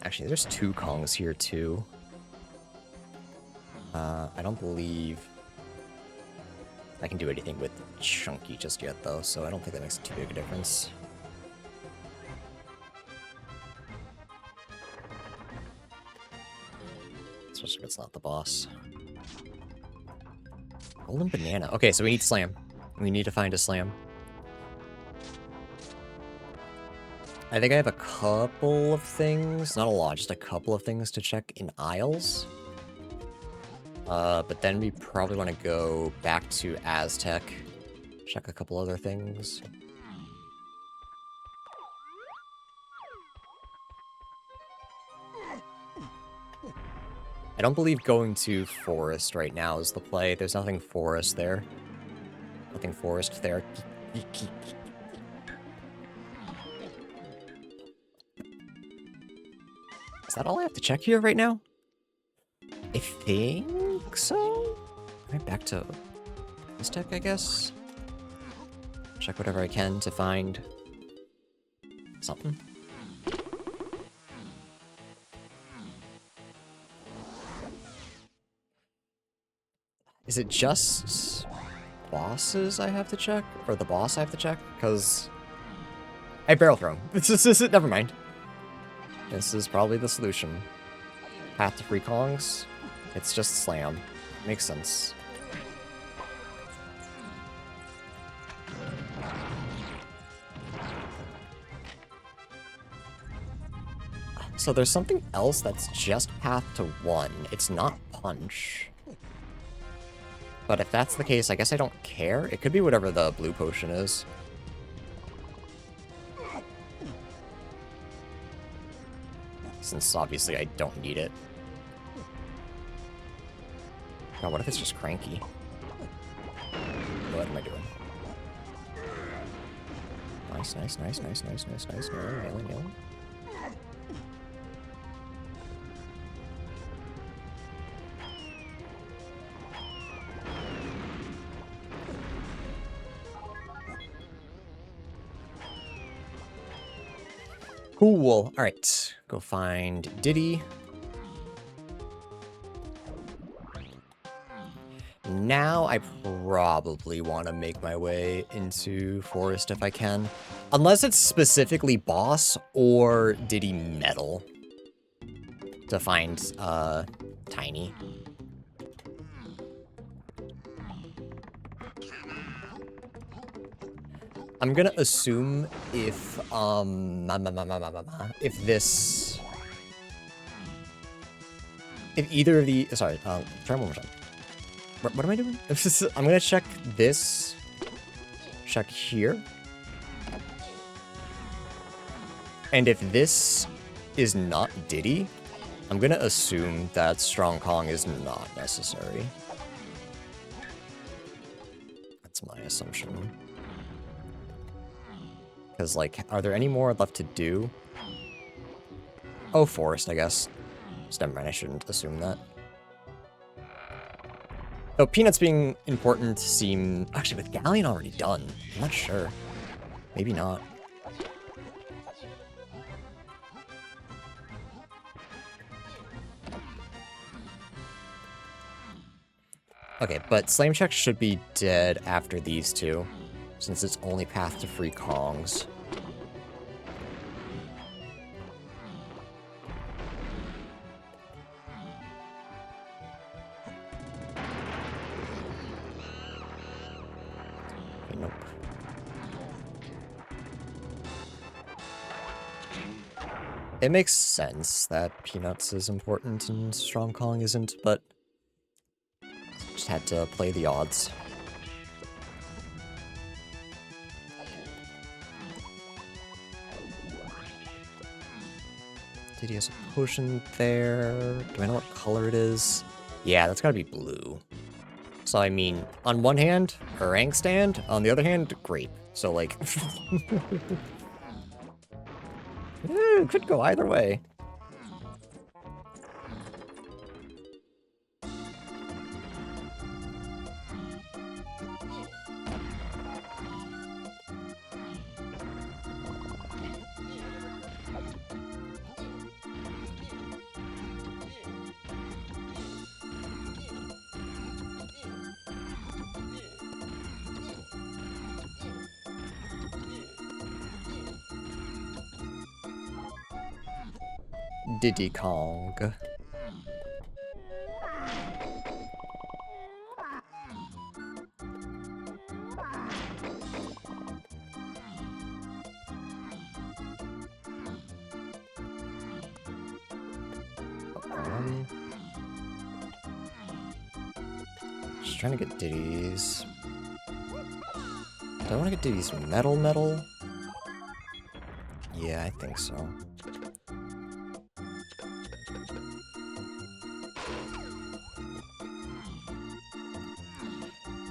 Actually, there's two Kongs here, too. I don't believe I can do anything with Chunky just yet, though, so I don't think that makes too big a difference. Especially if it's not the boss. Golden Banana. Okay, so we need Slam. We need to find a Slam. I think I have a couple of things, not a lot, just a couple of things to check in aisles. But then we probably want to go back to Aztec, check a couple other things. I don't believe going to Forest right now is the play. There's nothing Forest there. Nothing Forest there. Is that all I have to check here right now? I think so? Right, back to Aztec, I guess. Check whatever I can to find something. Is it just bosses I have to check? Or the boss I have to check? Because I barrel throw him. Never mind. This is probably the solution. Path to free Kongs. It's just slam. Makes sense. So there's something else that's just path to 1. It's not punch. But if that's the case, I guess I don't care. It could be whatever the blue potion is. Since obviously I don't need it. God, what if it's just cranky? What am I doing? Nice, nice, nice, nice, nice, nice, nice. Nailing, nailing. Cool. Alright. Go find Diddy. Now I probably want to make my way into Forest if I can. Unless it's specifically boss or Diddy Metal. To find, Tiny. I'm gonna assume if either of the, sorry, try one more time. What am I doing? I'm gonna check this, check here. And if this is not Diddy, I'm gonna assume that Strong Kong is not necessary. That's my assumption. Because, like, are there any more left to do? Oh, Forest, I guess. Just never mind, I shouldn't assume that. Though Peanuts being important seem... Actually, with Galleon already done, I'm not sure. Maybe not. Okay, but Slam Check should be dead after these two, since it's only path to free Kongs. Okay, nope. It makes sense that Peanuts is important and Strong Kong isn't, but just had to play the odds. Did he have a potion there? Do I know what color it is? Yeah, that's gotta be blue. So, I mean, on one hand, Orang stand, on the other hand, grape. So, like... it could go either way. Diddy Kong. Just trying to get Diddy's. Do I want to get Diddy's metal? Yeah, I think so.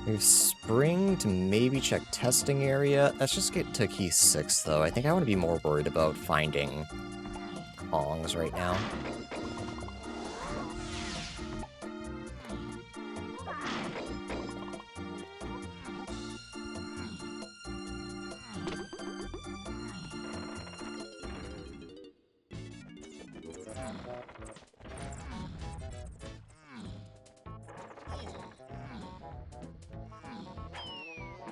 We have Spring to maybe check testing area. Let's just get to key 6, though. I think I want to be more worried about finding Kongs right now.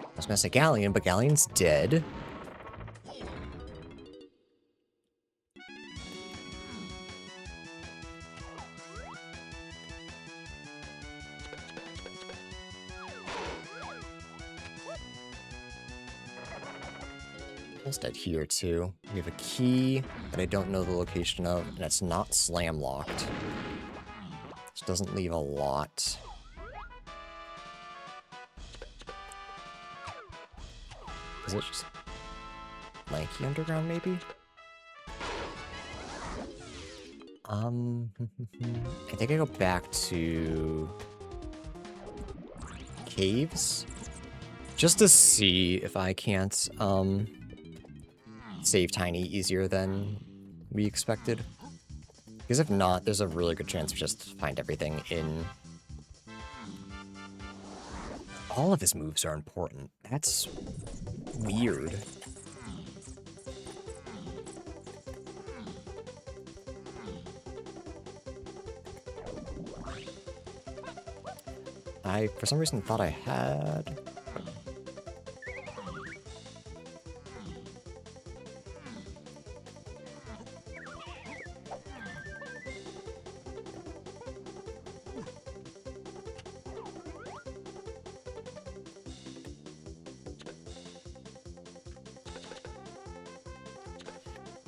I was gonna say Galleon, but Galleon's dead. Almost dead here, too. We have a key that I don't know the location of, and it's not slam locked. Which doesn't leave a lot. Is it just Lanky Underground, maybe? I think I go back to caves just to see if I can't save Tiny easier than we expected. Because if not, there's a really good chance we just find everything in. All of his moves are important. That's weird. I, for some reason, thought I had...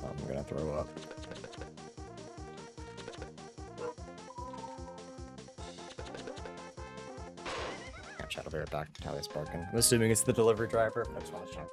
I'm gonna throw up. I'll be right back. Tally's broken. I'm assuming it's the delivery driver. I just want to check.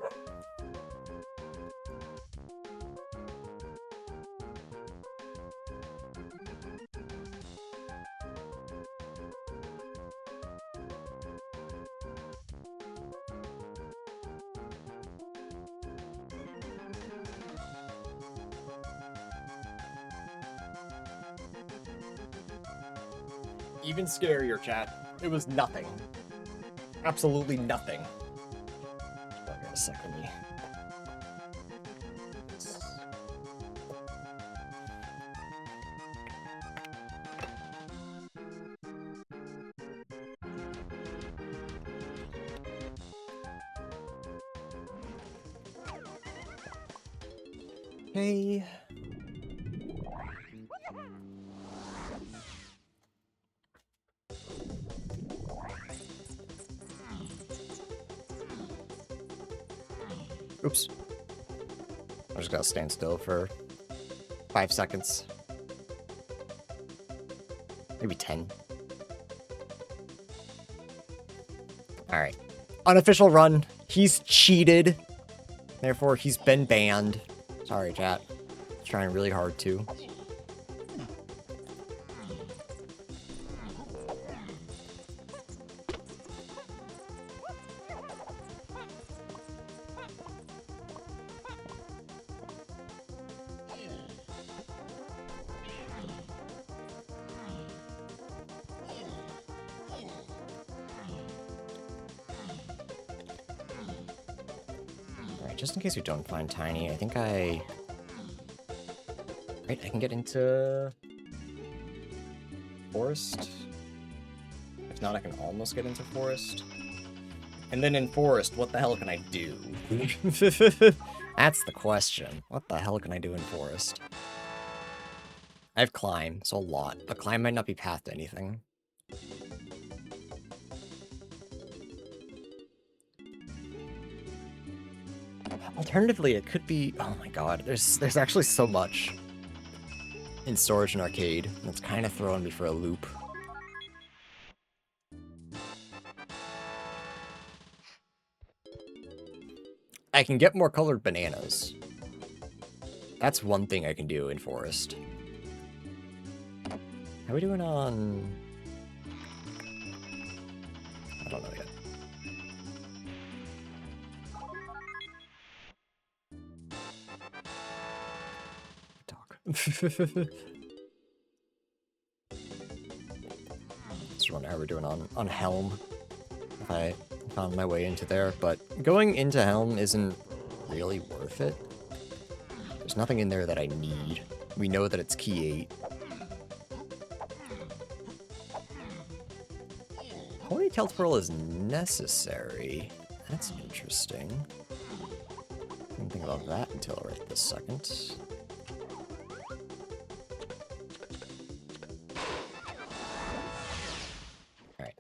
Even scarier, chat. It was nothing. Absolutely nothing. Wait a second. Hey. Oops. I just gotta stand still for 5 seconds. Maybe 10. Alright. Unofficial run. He's cheated. Therefore, he's been banned. Sorry, chat. Trying really hard to. Just in case we don't find Tiny, I think right, I can get into Forest. If not, I can almost get into Forest. And then in Forest, what the hell can I do? That's the question. What the hell can I do in Forest? I have Climb, so a lot, but Climb might not be path to anything. Alternatively, it could be... Oh my god, there's actually so much. in storage and arcade. That's kind of throwing me for a loop. I can get more colored bananas. That's one thing I can do in Forest. How are we doing on... I don't know yet. Talk. Just wonder how we're doing on Helm. If I found my way into there, but going into Helm isn't really worth it. There's nothing in there that I need. We know that it's key 8. Ponytail twirl is necessary. That's interesting. I didn't think about that until right this second. Alright.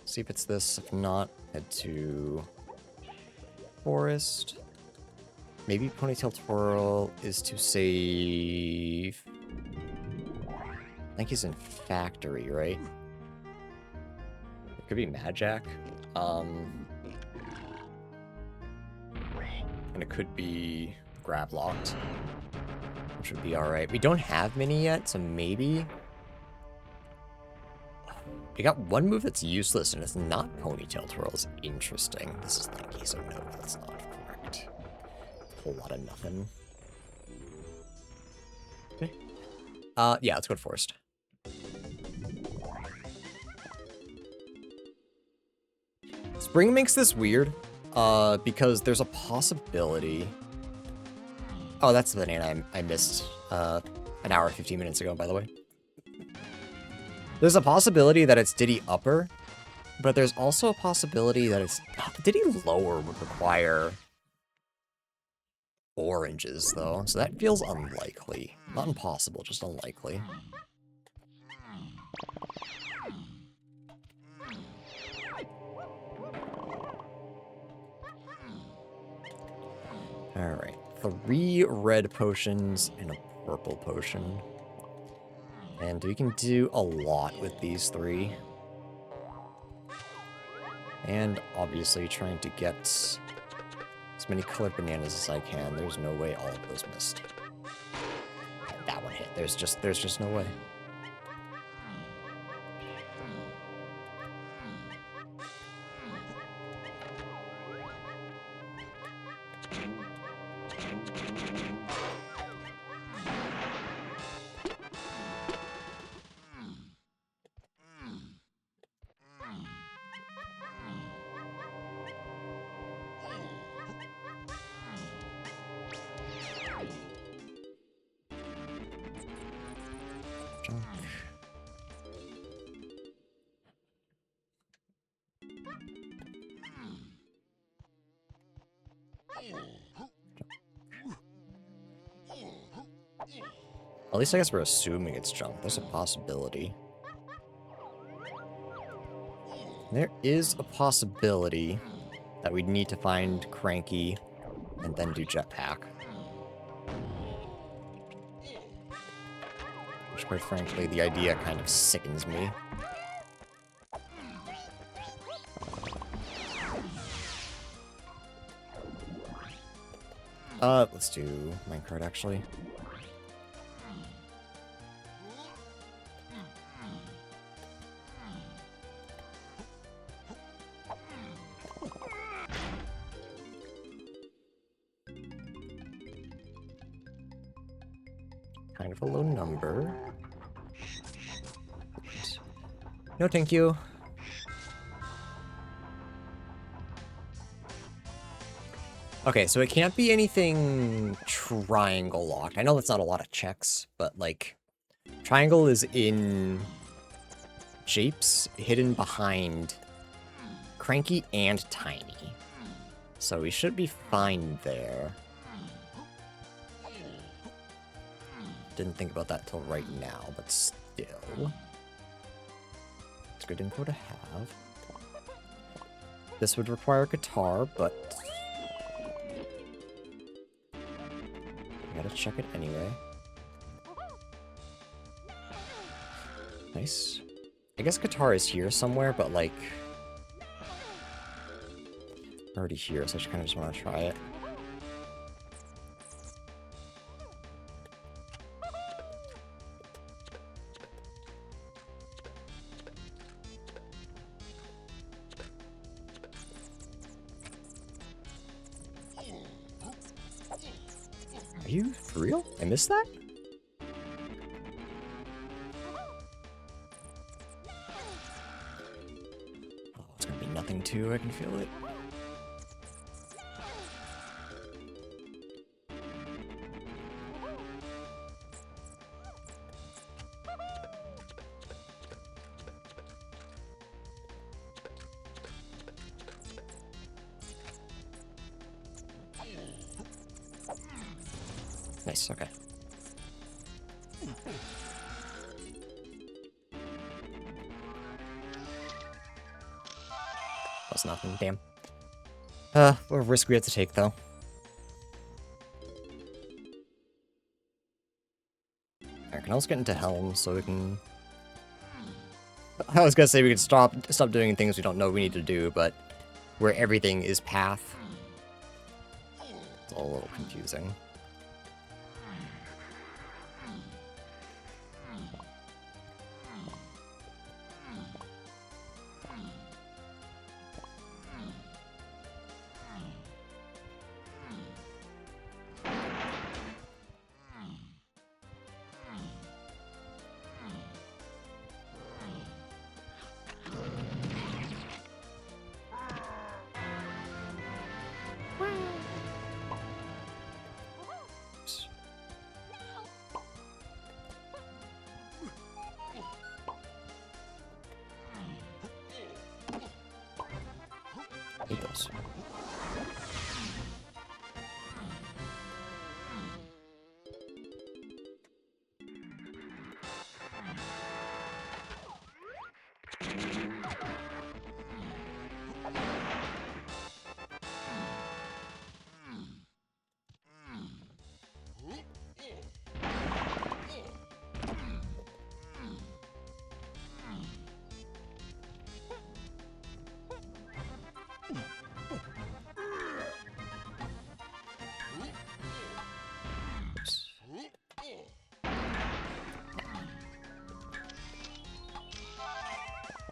See if it's this. If not, head to Forest. Maybe Ponytail twirl is to save... I think he's in Factory, right? It could be Magic. And it could be Grab Locked, which would be alright. We don't have many yet, so maybe... We got one move that's useless, and it's not Ponytail twirl. It's interesting. This is Thanky, so no, that's not correct. A whole lot of nothing. Okay. Yeah, let's go to Forest. Spring makes this weird, because there's a possibility... Oh, that's the banana I missed an hour 15 minutes ago, by the way. There's a possibility that it's Diddy upper, but there's also a possibility that it's... Diddy lower would require oranges, though, so that feels unlikely. Not impossible, just unlikely. Alright, 3 red potions and a purple potion. And we can do a lot with these 3. And obviously trying to get as many colored bananas as I can. There's no way all of those missed. That one hit. There's just no way. At least I guess we're assuming it's junk. There's a possibility. There is a possibility that we'd need to find Cranky and then do Jetpack. Which, quite frankly, the idea kind of sickens me. Let's do minecart, actually. Kind of a low number. No, thank you. Okay, so it can't be anything triangle locked. I know that's not a lot of checks, but like, triangle is in Japes, hidden behind Cranky and Tiny. So we should be fine there. Didn't think about that till right now, but still. It's good info to have. This would require guitar, but I gotta check it anyway. Nice. I guess guitar is here somewhere, but like... already here, so I kind of just want to try it. Are you for real? I missed that? Oh, it's gonna be nothing too, I can feel it. Nice, okay. That's nothing, damn. What a risk we have to take, though. I can also get into Helm, so we can... I was gonna say we could stop doing things we don't know we need to do, but where everything is path, it's all a little confusing. He goes.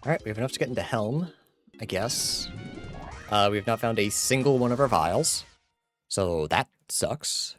Alright, we have enough to get into Helm, I guess. We have not found a single one of our vials, so that sucks.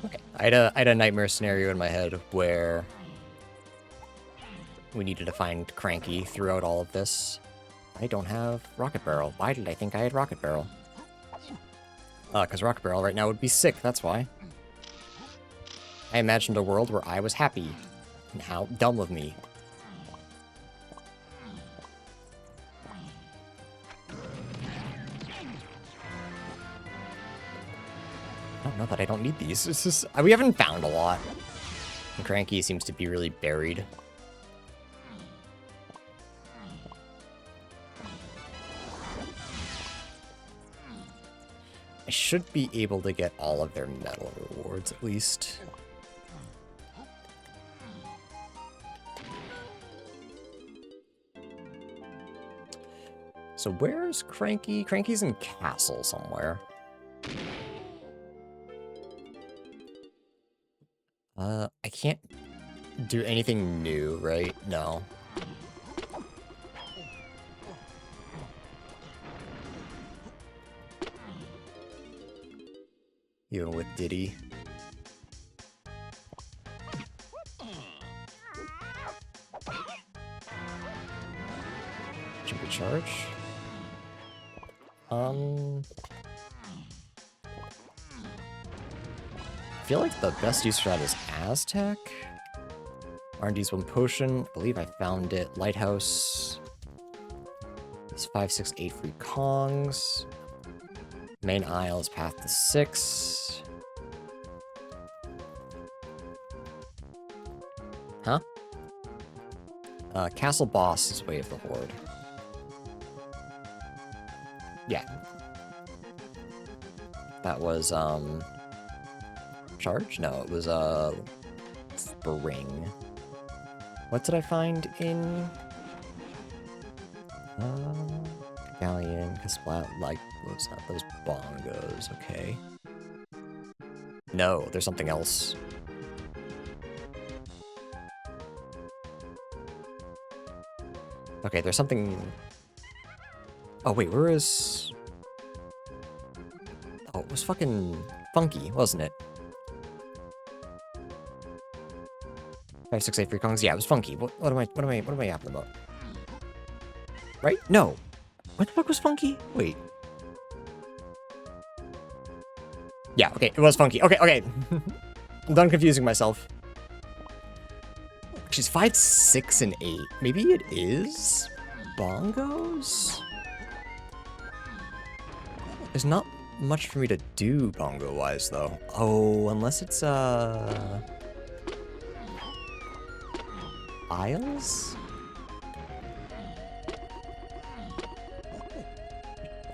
Okay, I had a nightmare scenario in my head where we needed to find Cranky throughout all of this. I don't have Rocket Barrel. Why did I think I had Rocket Barrel? Because Rocket Barrel right now would be sick, that's why. I imagined a world where I was happy. How dumb of me. I don't know that I don't need these. It's just, we haven't found a lot. And Cranky seems to be really buried. I should be able to get all of their medal rewards, at least. So where's Cranky? Cranky's in Castle somewhere. I can't do anything new, right? No. Even with Diddy. Jumpy charge. feel like the best use for that is Aztec. R&D's one potion. I believe I found it. Lighthouse. It's 5, 6, 8 free Kongs. Main aisle is path to 6. Huh? Castle boss is Way of the Horde. Yeah. That was, Charge? No, it was, Spring. What did I find in... Galleon, Kasplat, like, what's that? Those bongos, okay. No, there's something else. Okay, there's something... Oh, wait, where is... Oh, it was fucking funky, wasn't it? 5, 6, 8 free Kongs? Yeah, it was funky. What am I yapping about? Right? No. What the fuck was funky? Wait. Yeah, okay, it was funky. Okay. I'm done confusing myself. She's 5, 6, and 8. Maybe it is bongos? There's not much for me to do bongo-wise, though. Oh, unless it's, Isles?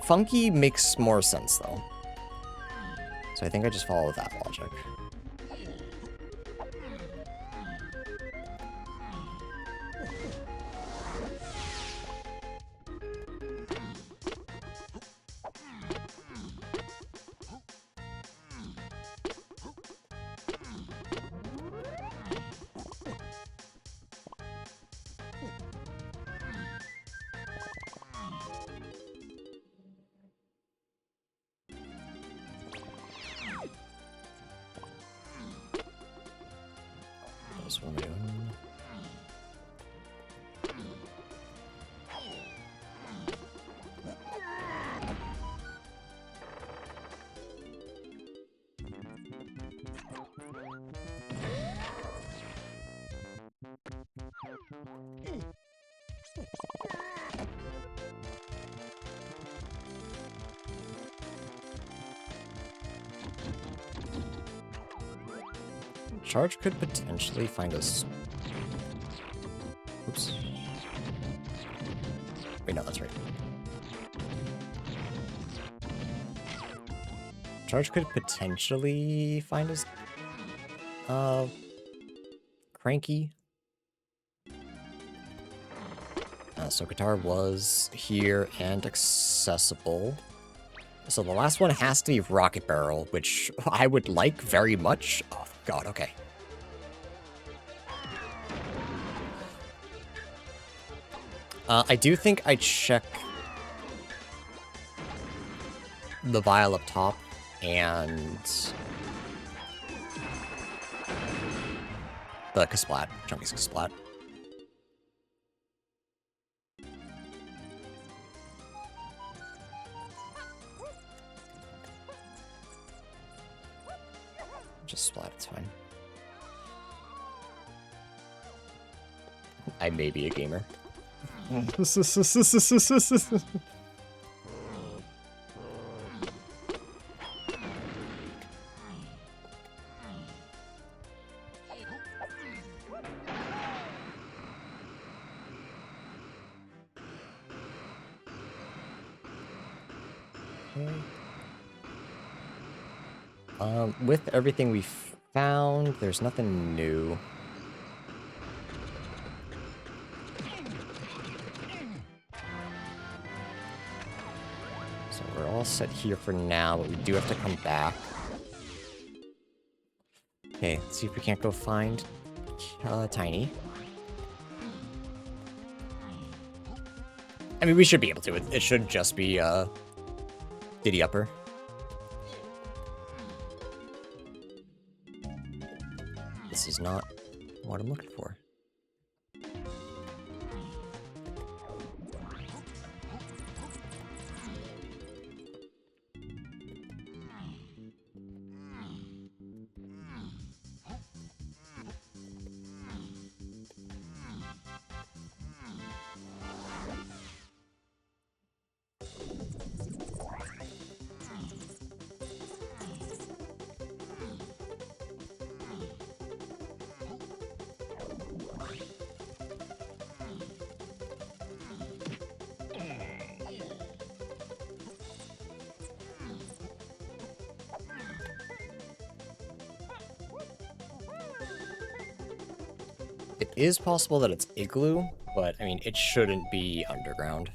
Funky makes more sense, though. So I think I just follow that logic. That's what I'm doing. Charge could potentially find us. Oops. Wait, no, that's right. Charge could potentially find us. Cranky. So Guitar was here and accessible. So the last one has to be Rocket Barrel, which I would like very much. Oh, God, okay. I do think I check the Vial up top and the Kasplat, Chunky's Kasplat. Just splat, it's fine. I may be a gamer. With everything we found, there's nothing new. So we're all set here for now, but we do have to come back. Okay, let's see if we can't go find Tiny. I mean, we should be able to. It should just be Diddy Upper. This is not what I'm looking for. It is possible that it's igloo, but I mean, it shouldn't be underground.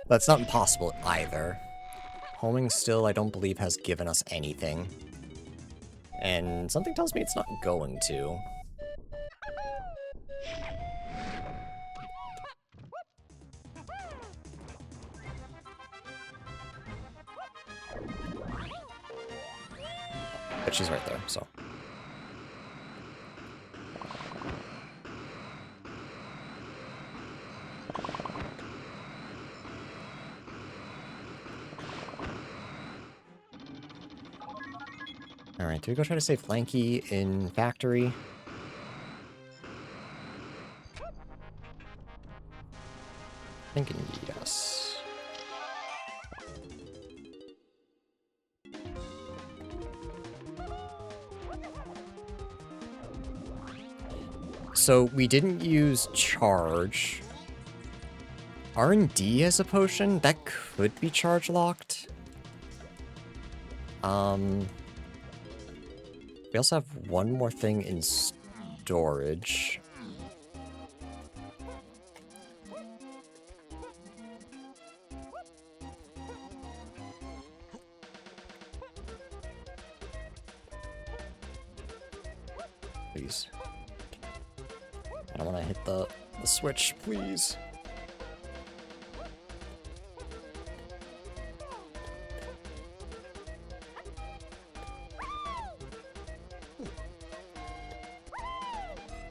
That's not impossible either. Homing still, I don't believe, has given us anything. And something tells me it's not going to. But she's right there, so. Alright, do we go try to save Flanky in Factory? Thinking yes. So we didn't use Charge. R&D as a potion? That could be charge locked. We also have one more thing in storage. Please. I don't want to hit the switch, please.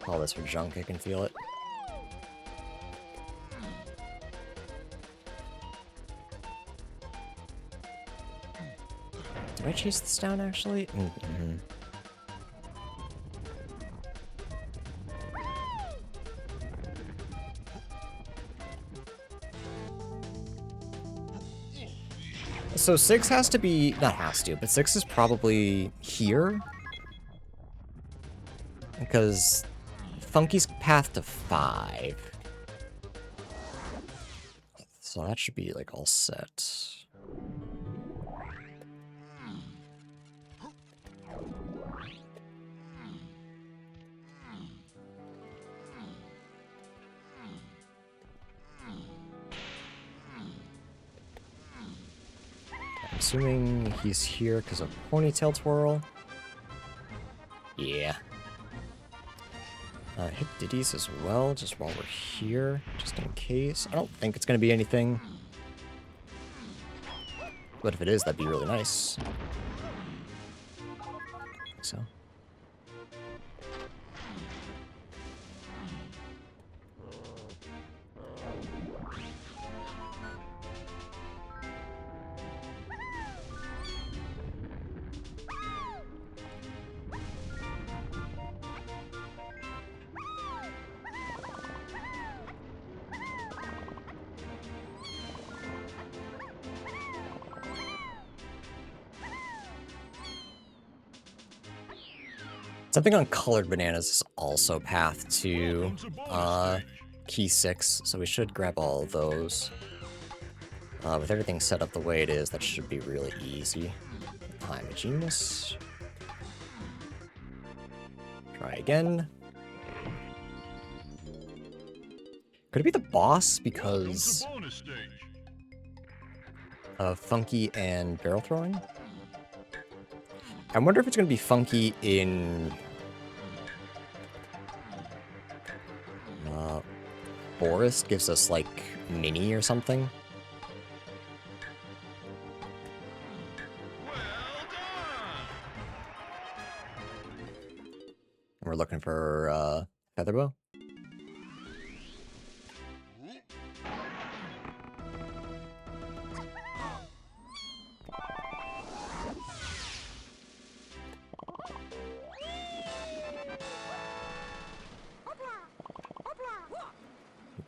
All this for junk, I can feel it. Did I chase this down, actually? Mm-hmm. So 6 has to be... not has to, but 6 is probably here. Because Funky's path to 5. So that should be, like, all set. I'm assuming he's here because of Ponytail Twirl. Yeah. Hit Diddy's as well, just while we're here, just in case. I don't think it's going to be anything. But if it is, that'd be really nice. So. Something on colored bananas is also path to key 6, so we should grab all of those. With everything set up the way it is, that should be really easy. I'm a genius. Try again. Could it be the boss because of Funky and barrel throwing? I wonder if it's going to be Funky in Forest, gives us like mini or something. We're looking for Featherbow.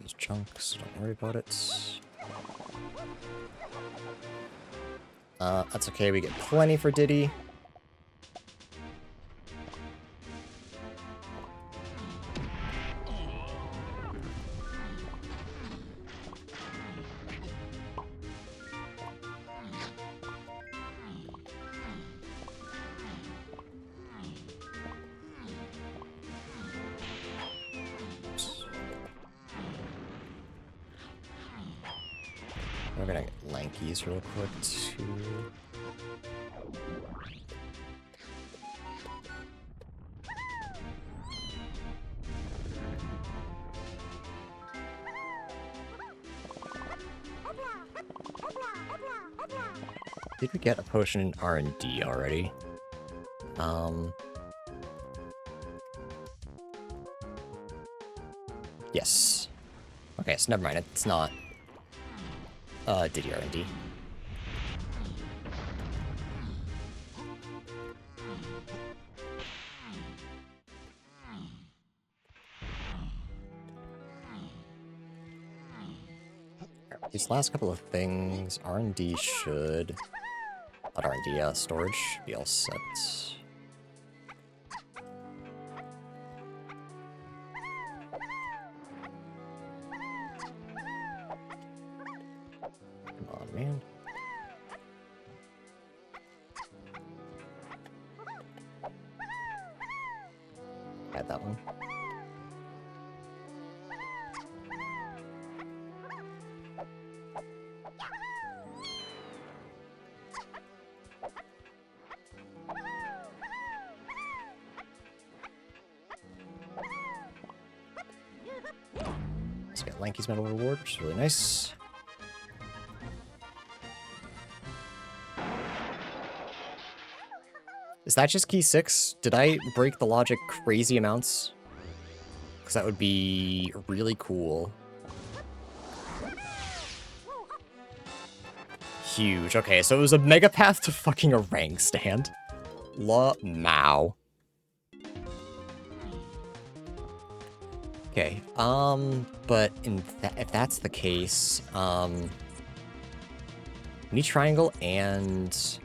These chunks, don't worry about it. That's okay, we get plenty for Diddy. We're gonna get Lankies real quick, too. Did we get a potion in R&D already? Yes. Okay, so never mind. It's not Diddy R&D. These last couple of things, R&D should... Not R&D, storage should be all set. Come on, man. Add that one. Let's get Lanky's Medal Reward, which is really nice. Is that just key 6? Did I break the logic crazy amounts? Because that would be really cool. Huge. Okay, so it was a mega path to fucking a rank stand. La Mao. Okay, but if that's the case, we need triangle and...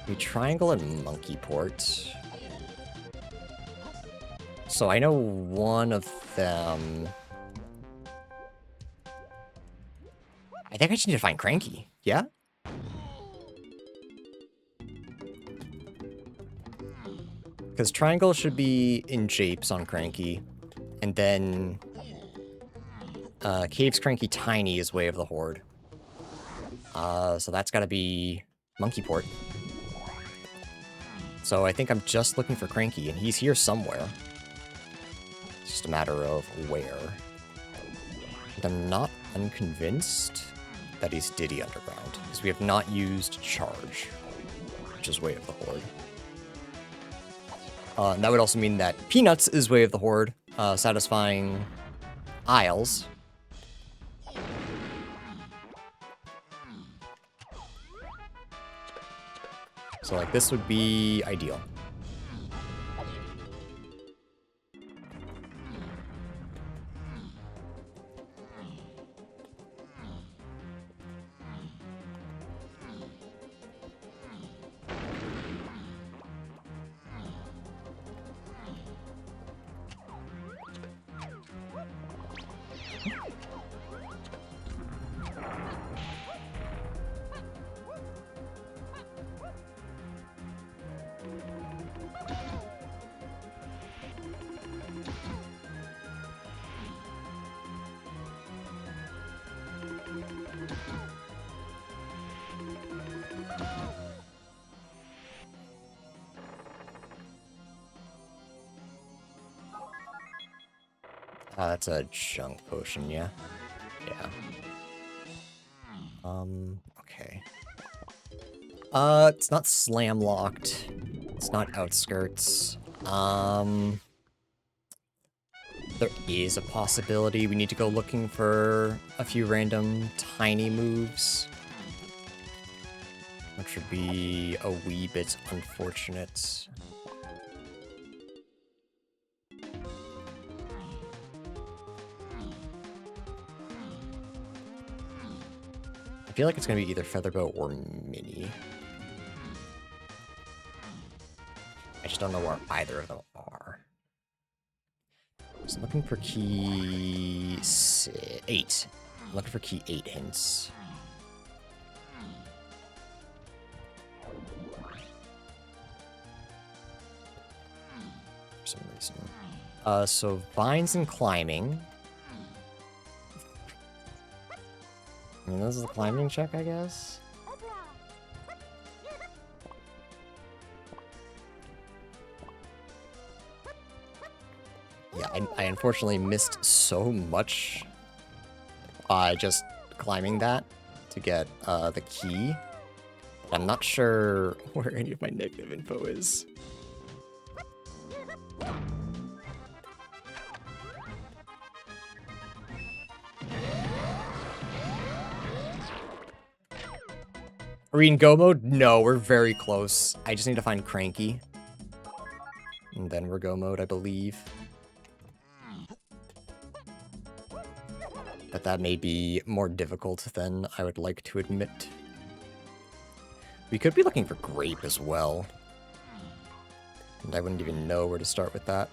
We triangle and monkey port. So I know one of them... I think I just need to find Cranky, yeah? Because triangle should be in Japes on Cranky, and then Caves Cranky Tiny is Way of the Horde. So that's gotta be Monkey Port. So I think I'm just looking for Cranky, and he's here somewhere. It's just a matter of where. And I'm not unconvinced that he's Diddy Underground, because we have not used Charge, which is Way of the Horde. And that would also mean that Peanuts is Way of the Horde, satisfying Isles. So, like, this would be ideal. That's a junk potion, yeah? Yeah. Okay. It's not slam locked. It's not outskirts. There is a possibility we need to go looking for a few random tiny moves, which would be a wee bit unfortunate. I feel like it's going to be either Featherbow or Mini. I just don't know where either of them are. So I'm looking for key 8. I'm looking for key 8 hints. For some reason. So Vines and Climbing. I mean, this is a climbing check, I guess? Yeah, I unfortunately missed so much by just climbing that to get the key. I'm not sure where any of my negative info is. Are we in go mode? No, we're very close. I just need to find Cranky. And then we're go mode, I believe. But that may be more difficult than I would like to admit. We could be looking for Grape as well. And I wouldn't even know where to start with that.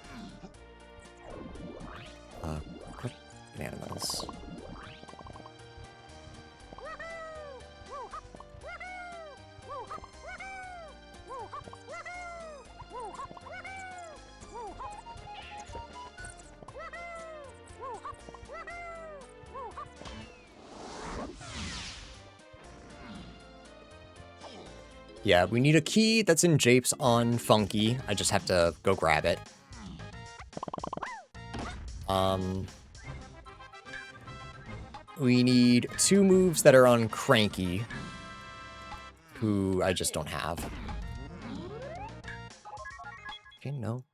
Banana metals. Yeah, we need a key that's in Japes on Funky. I just have to go grab it. We need 2 moves that are on Cranky, who I just don't have. Okay, no.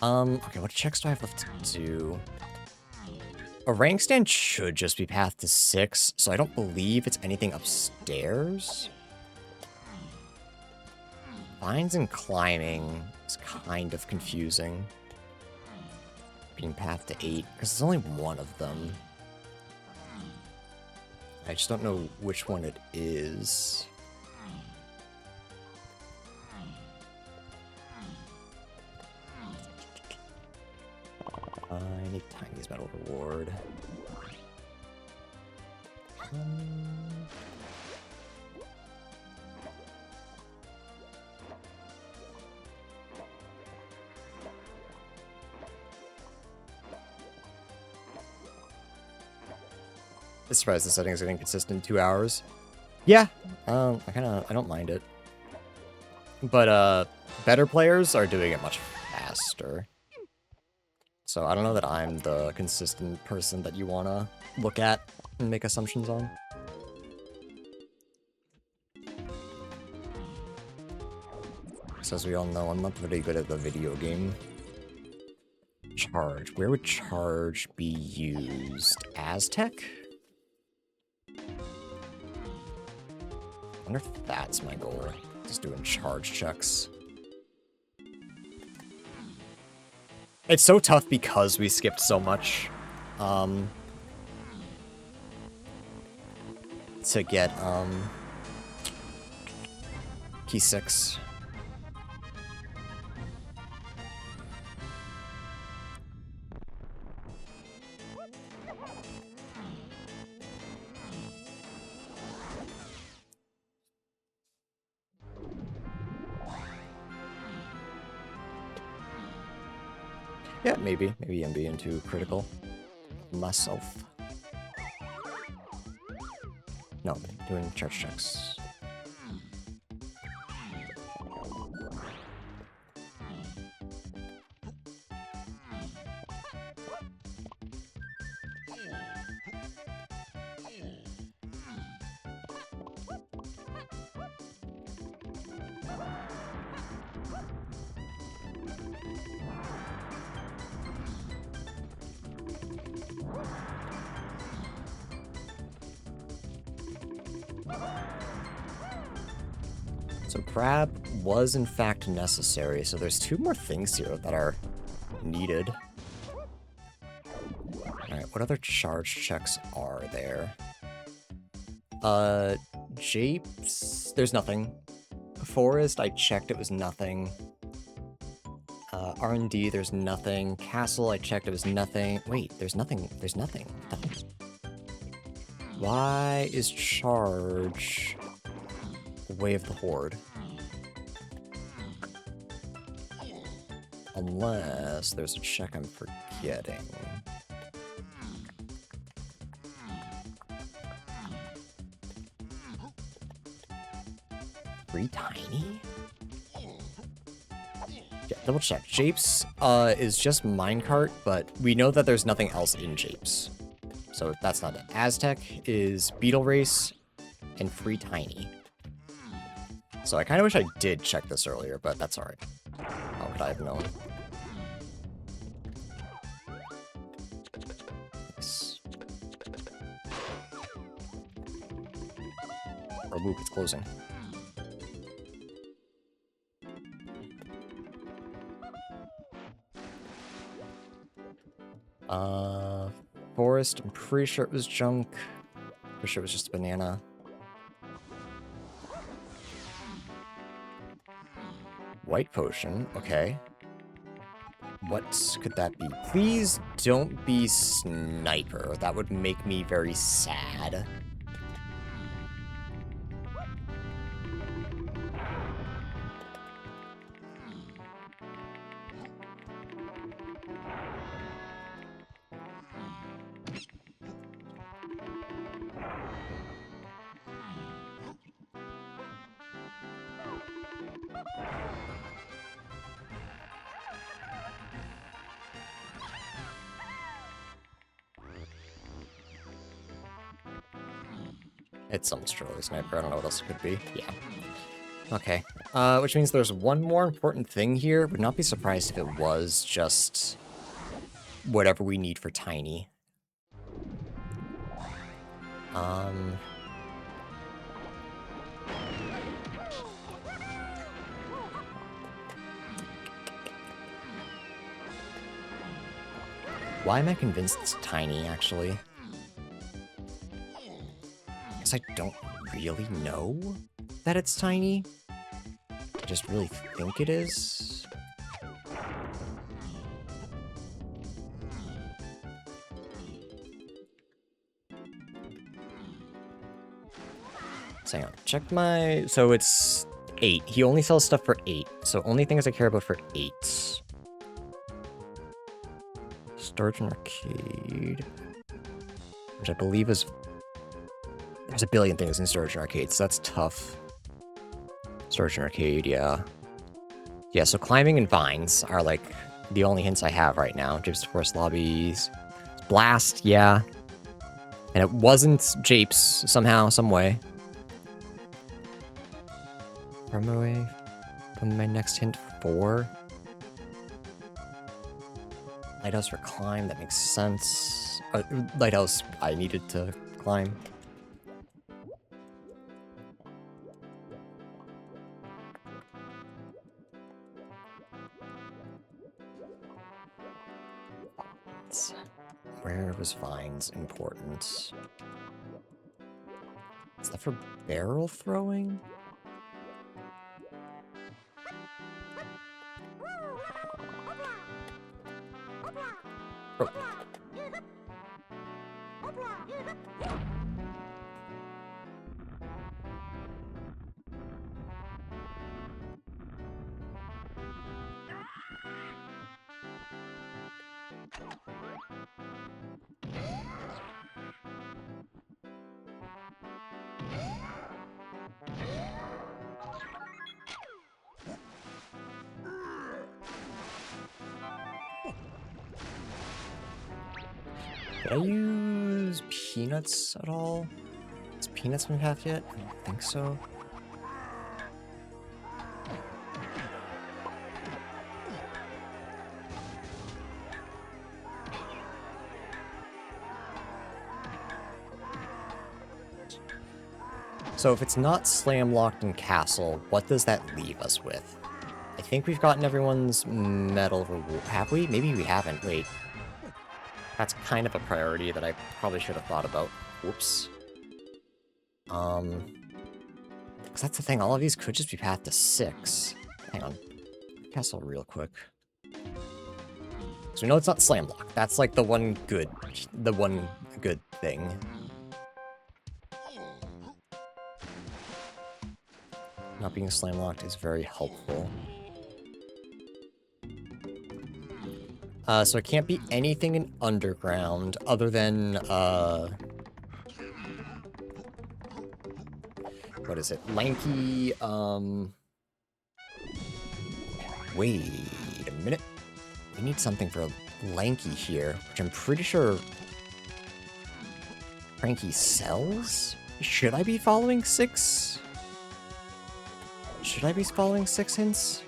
Okay, what checks do I have left to do? A rank stand should just be path to 6, so I don't believe it's anything upstairs. Vines and climbing is kind of confusing. Being path to 8, because there's only one of them. I just don't know which one it is. I need Tiny's Metal Reward. I'm surprised the settings are getting consistent in 2 hours. Yeah, I don't mind it. But better players are doing it much faster. So I don't know that I'm the consistent person that you want to look at and make assumptions on. So as we all know, I'm not very good at the video game. Charge. Where would charge be used? Aztec? I wonder if that's my goal. Just doing charge checks. It's so tough because we skipped so much. To get, key 6. Yeah, maybe MB into critical. Myself. No, doing charge checks. So grab was in fact necessary, so there's 2 more things here that are needed. Alright, what other charge checks are there? Japes, there's nothing. Forest, I checked, it was nothing. R&D, there's nothing. Castle, I checked, it was nothing. Wait, there's nothing. Why is charge Way of the Horde? Unless there's a check I'm forgetting. Free tiny? Yeah, double check. Japes is just minecart, but we know that there's nothing else in Japes. So that's not it. Aztec is Beetle Race and free tiny. So I kind of wish I did check this earlier, but that's alright. How could I have known? Nice. Oh, move, it's closing. Forest, I'm pretty sure it was junk. Pretty sure it was just a banana. White potion, okay. What could that be? Please don't be sniper. That would make me very sad. It's almost surely sniper. I don't know what else it could be. Yeah. Okay. Which means there's one more important thing here. Would not be surprised if it was just whatever we need for tiny. Why am I convinced it's tiny, actually? I don't really know that it's tiny. I just really think it is. So hang on, check my... So it's 8. He only sells stuff for 8. So only things I care about for 8. Storage and arcade. Which I believe is... There's a billion things in storage and arcade, so that's tough. Storage and arcade, yeah. Yeah, so climbing and vines are, like, the only hints I have right now. Japes Forest Lobbies. Blast, yeah. And it wasn't Japes, somehow, some way. From my next hint, 4. Lighthouse for climb, that makes sense. Lighthouse I needed to climb. Where was vines important? Is that for barrel throwing? Oh. Did I use peanuts at all? Has peanuts been half yet? I don't think so. So if it's not slam locked in castle, what does that leave us with? I think we've gotten everyone's medal reward. Have we? Maybe we haven't. Wait. That's kind of a priority that I probably should have thought about. Whoops. Because that's the thing, all of these could just be path to 6. Hang on. Castle real quick. So we know it's not slam lock. That's like the one good thing. Not being slam locked is very helpful. So it can't be anything in underground other than, what what is it? Lanky, wait a minute. We need something for Lanky here, which I'm pretty sure Cranky sells? Should I be following 6? Should I be following 6 hints?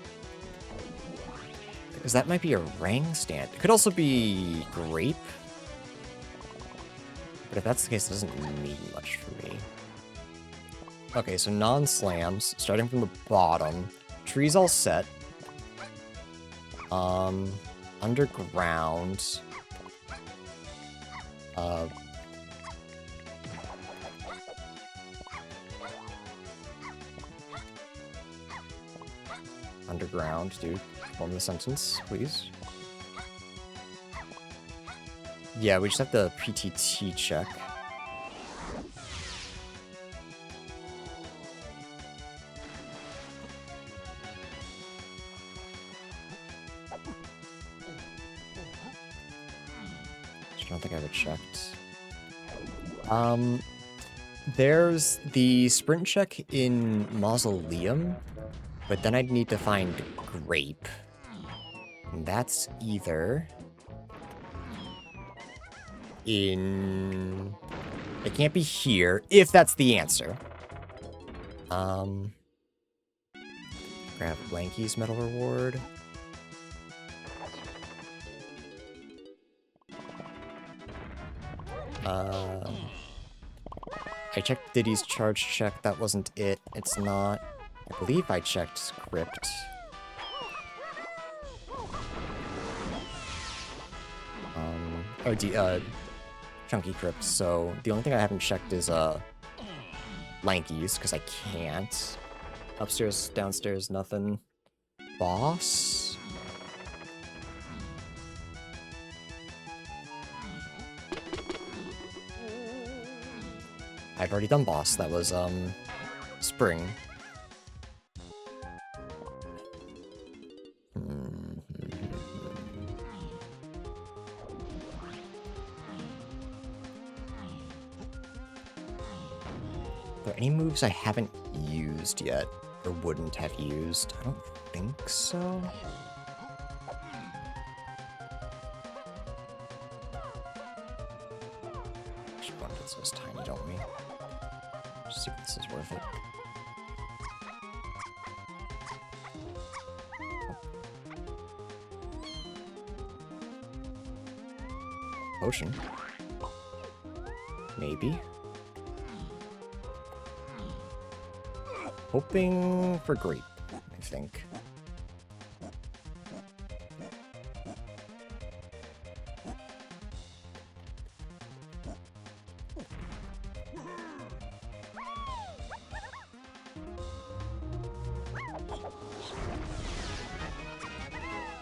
Because that might be a Rang stand. It could also be Grape. But if that's the case, it doesn't mean much for me. Okay, so non-slams, starting from the bottom. Trees all set. Underground. Underground, dude. Form the sentence, please. Yeah, we just have the PTT check. I don't think I ever checked. There's the sprint check in Mausoleum, but then I'd need to find Grape. And that's either in... It can't be here, if that's the answer. Grab Lanky's medal reward. I checked Diddy's charge check, that wasn't it. It's not. I believe I checked script. Chunky Crypt, so the only thing I haven't checked is, Lanky's, because I can't. Upstairs, downstairs, nothing. Boss? I've already done boss, that was, spring. Are there any moves I haven't used yet, or wouldn't have used? I don't think so. Actually, one that's so tiny, don't we? Just see if this is worth it. Potion. Maybe. Hoping for Grape, I think.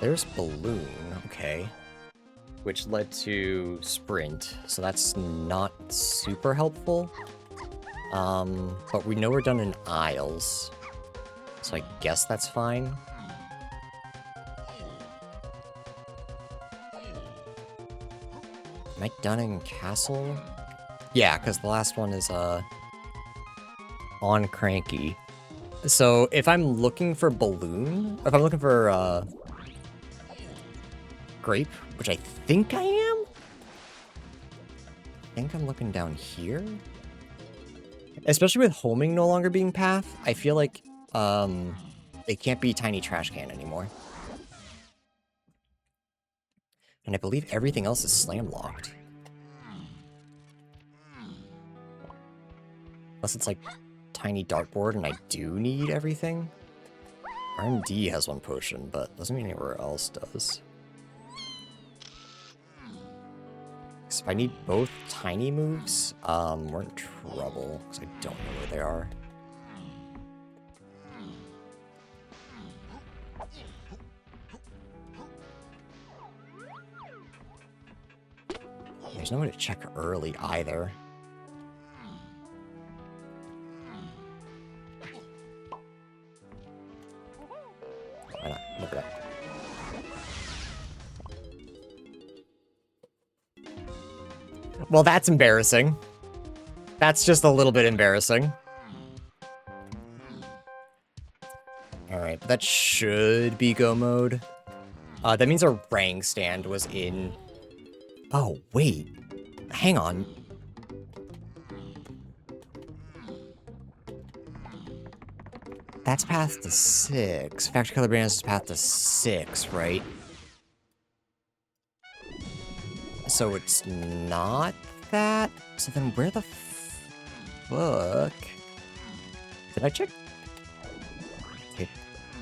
There's Balloon, okay. Which led to Sprint, so that's not super helpful. But we know we're done in aisles, so I guess that's fine. Am I done in castle? Yeah, because the last one is, on Cranky. So if I'm looking for Balloon, if I'm looking for, Grape, which I think I am? I think I'm looking down here? Especially with homing no longer being path, I feel like, it can't be Tiny Trash Can anymore. And I believe everything else is slam locked. Unless it's like Tiny Dartboard and I do need everything. RMD has one potion, but doesn't mean anywhere else does. So if I need both tiny moves, we're in trouble, because I don't know where they are. There's no way to check early either. Why not? Look at that. Well, that's embarrassing. That's just a little bit embarrassing. That should be go mode. That means our rang stand was in... Oh, wait. Hang on. That's path to 6. Factory color bananas is path to 6, right? So it's not that? So then where the fuck? Did I check? Okay,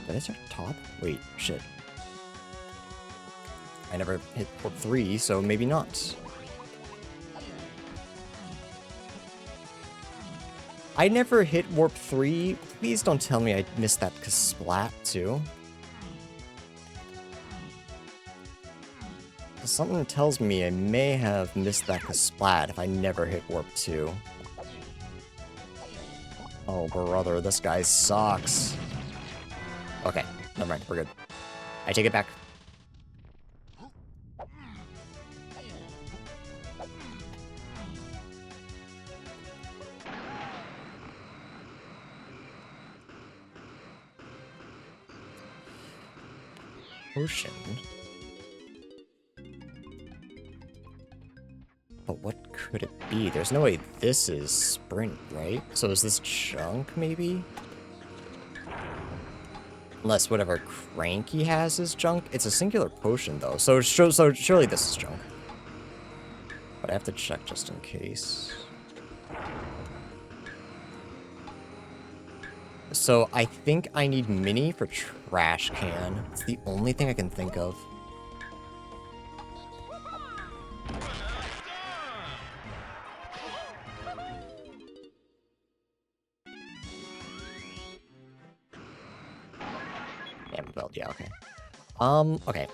did I check top? Wait, shit. I never hit warp 3, so maybe not. I never hit warp 3. Please don't tell me I missed that splat too. Something tells me I may have missed that splat if I never hit warp 2. Oh, brother, this guy sucks. Okay, never mind, we're good. I take it back. Potion. But what could it be? There's no way this is sprint, right? So is this junk, maybe? Unless whatever Cranky has is junk. It's a singular potion, though. So surely this is junk. But I have to check just in case. So I think I need Mini for Trash Can. It's the only thing I can think of. Yeah, okay. Okay.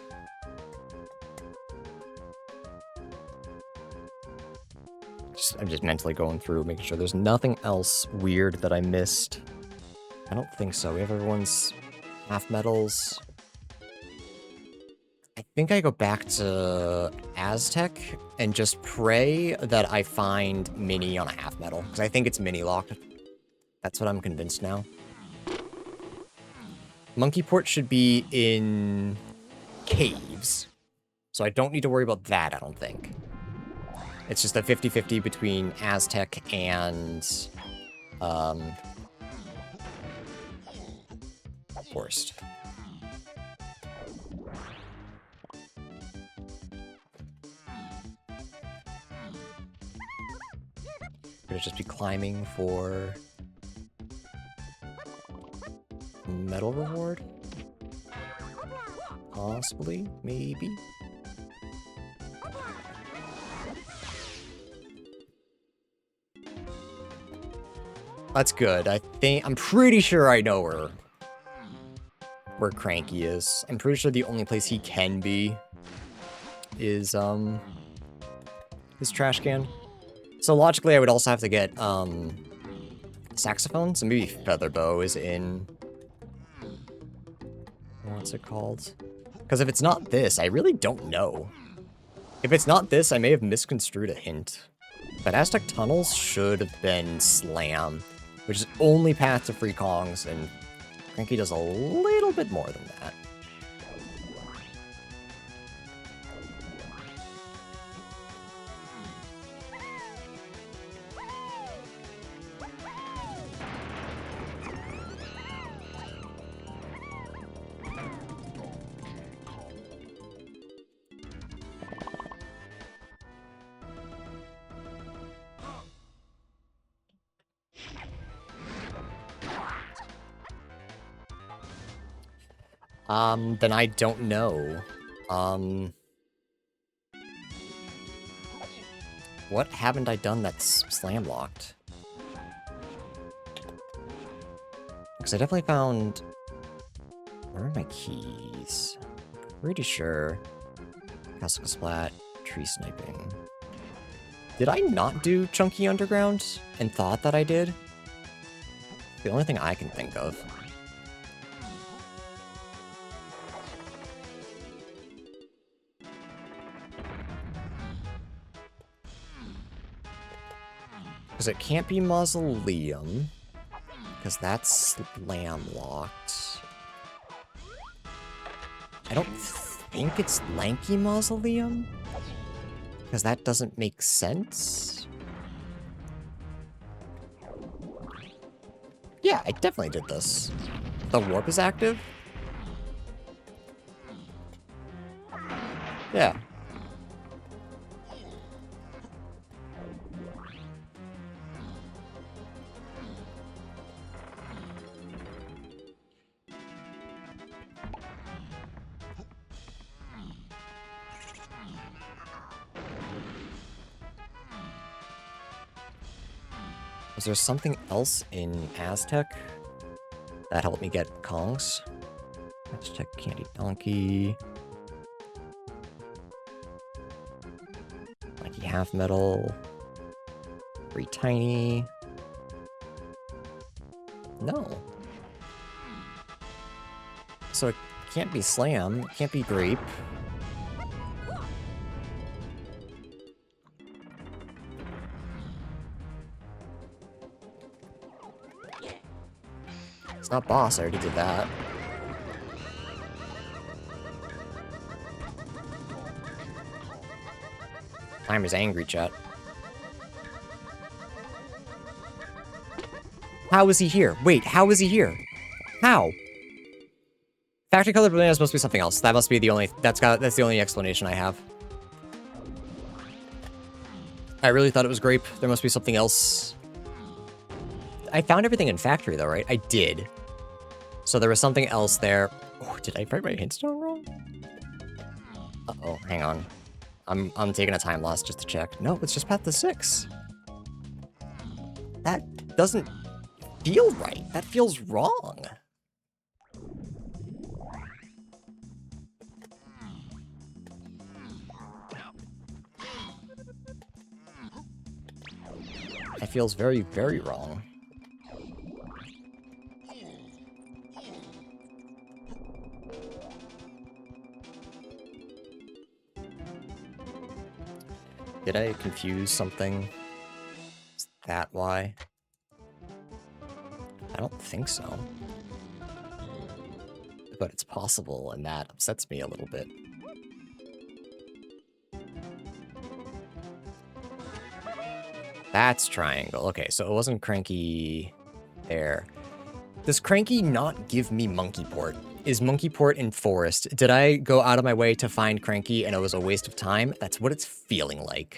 I'm just mentally going through, making sure there's nothing else weird that I missed. I don't think so. We have everyone's half medals. I think I go back to Aztec and just pray that I find Mini on a half medal, because I think it's Mini locked. That's what I'm convinced now. Monkey Port should be in caves, so I don't need to worry about that, I don't think. It's just a 50-50 between Aztec and Forest. Could it just be climbing for medal reward? Possibly, maybe. That's good. I'm pretty sure I know where Cranky is. I'm pretty sure the only place he can be is his trash can. So logically I would also have to get saxophone, so maybe Featherbow is in... What's it called? Because if it's not this, I really don't know. If it's not this, I may have misconstrued a hint. But Aztec Tunnels should have been Slam, which is only path to free Kongs, and Cranky does a little bit more than that. Then I don't know. What haven't I done that's slam locked? Because I definitely found... Where are my keys? Pretty sure. Castle Splat, tree sniping. Did I not do Chunky Underground and thought that I did? The only thing I can think of. Because it can't be Mausoleum, because that's slam locked. I don't think it's Lanky Mausoleum, because that doesn't make sense. Yeah, I definitely did this. The warp is active? Yeah. Was there something else in Aztec that helped me get Kongs? Aztec Candy Donkey. Mikey Half Metal. Free Tiny. No. So it can't be Slam, it can't be Grape. It's not Boss, I already did that. Timer's angry, chat. How is he here? Wait, how is he here? How? Factory colored bananas must be something else. That must be the only that's the only explanation I have. I really thought it was grape. There must be something else. I found everything in factory though, right? I did. So there was something else there. Oh, did I write my hintstone wrong? Uh-oh, hang on. I'm taking a time loss just to check. No, it's just path to 6. That doesn't feel right. That feels wrong. That feels very, very wrong. Did I confuse something? Is that why? I don't think so. But it's possible, and that upsets me a little bit. That's triangle. Okay, so it wasn't Cranky there. Does Cranky not give me Monkey Port? Is Monkey Port in Forest? Did I go out of my way to find Cranky and it was a waste of time? That's what it's feeling like.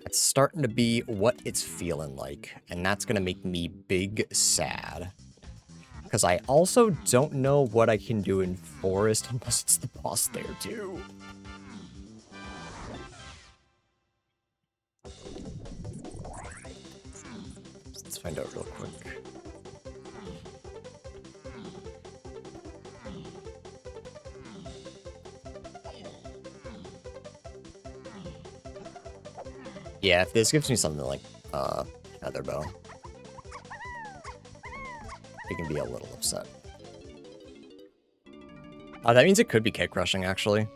It's starting to be what it's feeling like, and that's gonna make me big sad. Because I also don't know what I can do in Forest unless it's the boss there too. Let's find out real quick. Yeah, if this gives me something like, Feather Bow, I can be a little upset. Oh, that means it could be Cake Crushing, actually.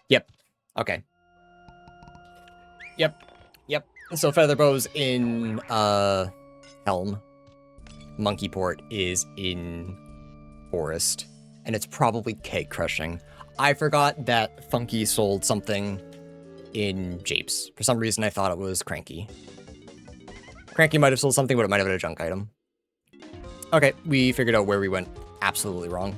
Yep. Okay. Yep. Yep. So Featherbow's in, Helm. Monkey Port is in Forest. And it's probably Cake Crushing. I forgot that Funky sold something in Japes. For some reason, I thought it was Cranky. Cranky might have sold something, but it might have been a junk item. Okay, we figured out where we went absolutely wrong.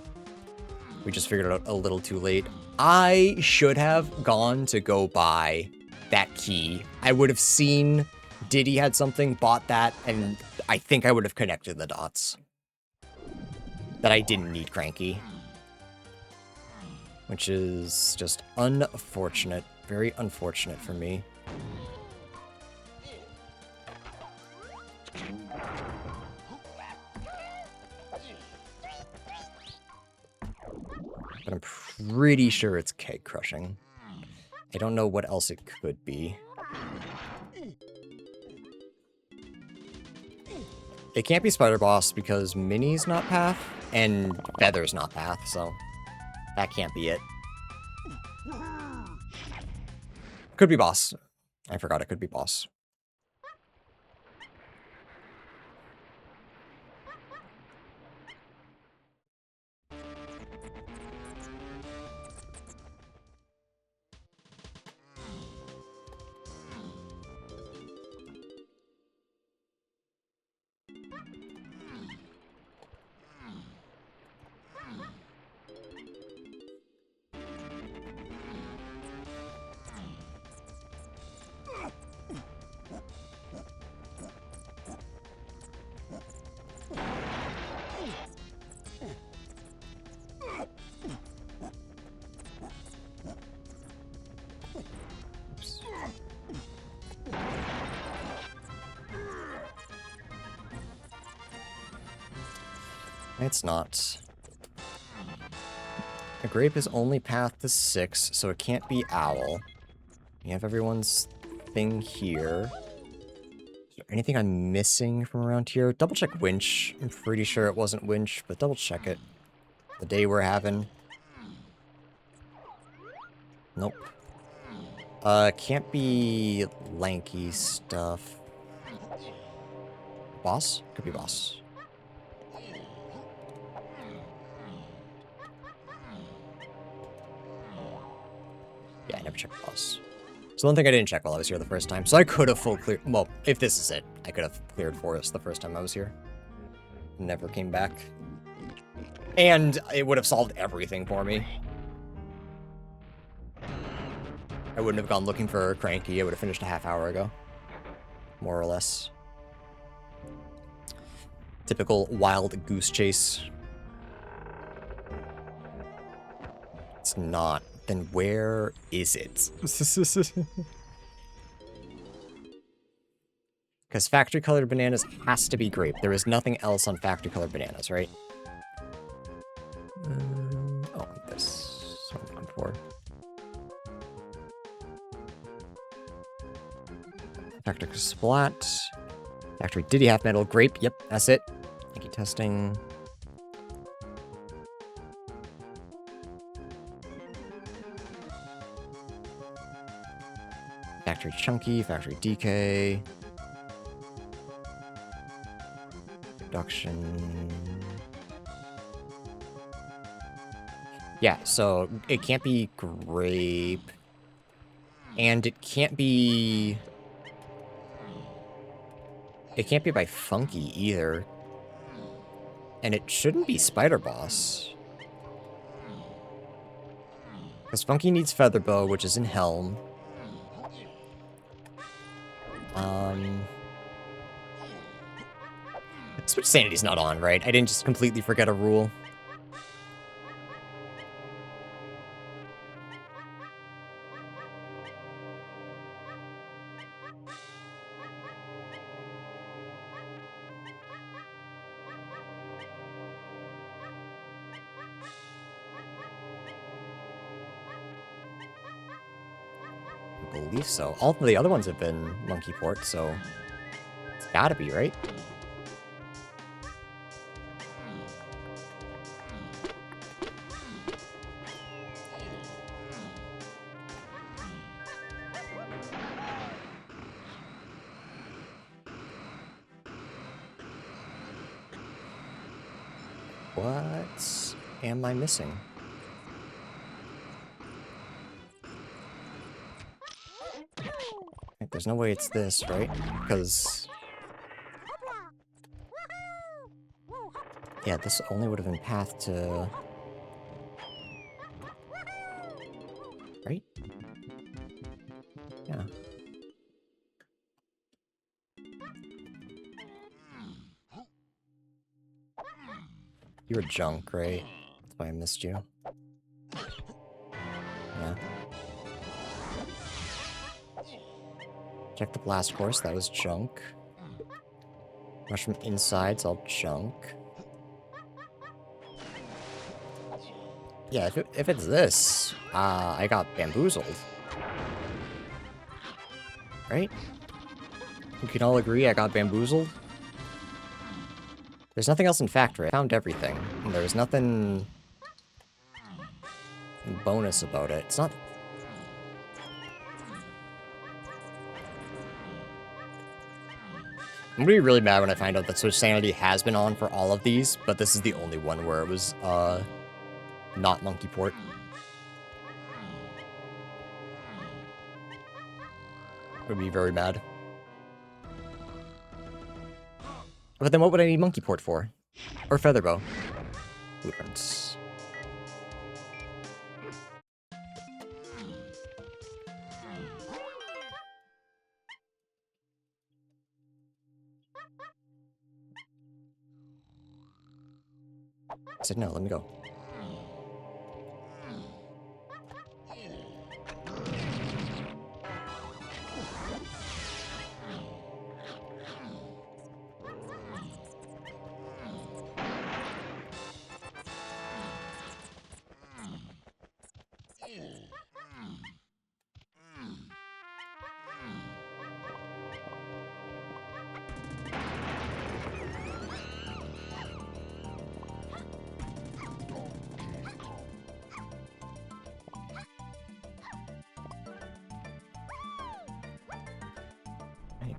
We just figured it out a little too late. I should have gone to go buy that key. I would have seen Diddy had something, bought that, and I think I would have connected the dots. That I didn't need Cranky. Which is just unfortunate. Very unfortunate for me. But I'm pretty sure it's Cake Crushing. I don't know what else it could be. It can't be Spider Boss because Minnie's not Path, and Feather's not Path, so that can't be it. Could be boss. I forgot it could be boss. It's not. A grape is only path to 6, so it can't be owl. You have everyone's thing here. Is there anything I'm missing from around here? Double check winch. I'm pretty sure it wasn't winch, but double check it. The day we're having. Nope. Can't be lanky stuff. Boss? Could be boss. Yeah, I never checked boss. So one thing I didn't check while I was here the first time. So I could have full cleared. Well, if this is it, I could have cleared forest the first time I was here. Never came back. And it would have solved everything for me. I wouldn't have gone looking for Cranky. I would have finished a half hour ago. More or less. Typical wild goose chase. It's not. Then where is it? Because factory colored bananas has to be grape. There is nothing else on factory colored bananas, right? Oh, this is what I'm looking for. Factory splat. Factory Diddy half metal grape. Yep, that's it. Thank you, testing. Factory Chunky, Factory DK. Production. Yeah, so it can't be grape. And it can't be... It can't be by Funky either. And it shouldn't be Spider Boss. Because Funky needs Featherbow, which is in Helm. Switch Sanity's not on, right? I didn't just completely forget a rule. I believe so. All the other ones have been Monkey Port, so it's gotta be, right? What am I missing? There's no way it's this, right? Because... yeah, this only would have been path to... right? Yeah. You were junk, right? That's why I missed you. Yeah. Check the blast course, that was junk. Mushroom inside's all junk. Yeah, if it's this, I got bamboozled. Right? We can all agree I got bamboozled? There's nothing else in factory. I found everything. And there was nothing bonus about it. It's not... I'm gonna be really mad when I find out that Switch Sanity has been on for all of these, but this is the only one where it was, not monkey port. Would be very mad. But then what would I need monkey port for? Or featherbow? Blueprints. I said no, let me go.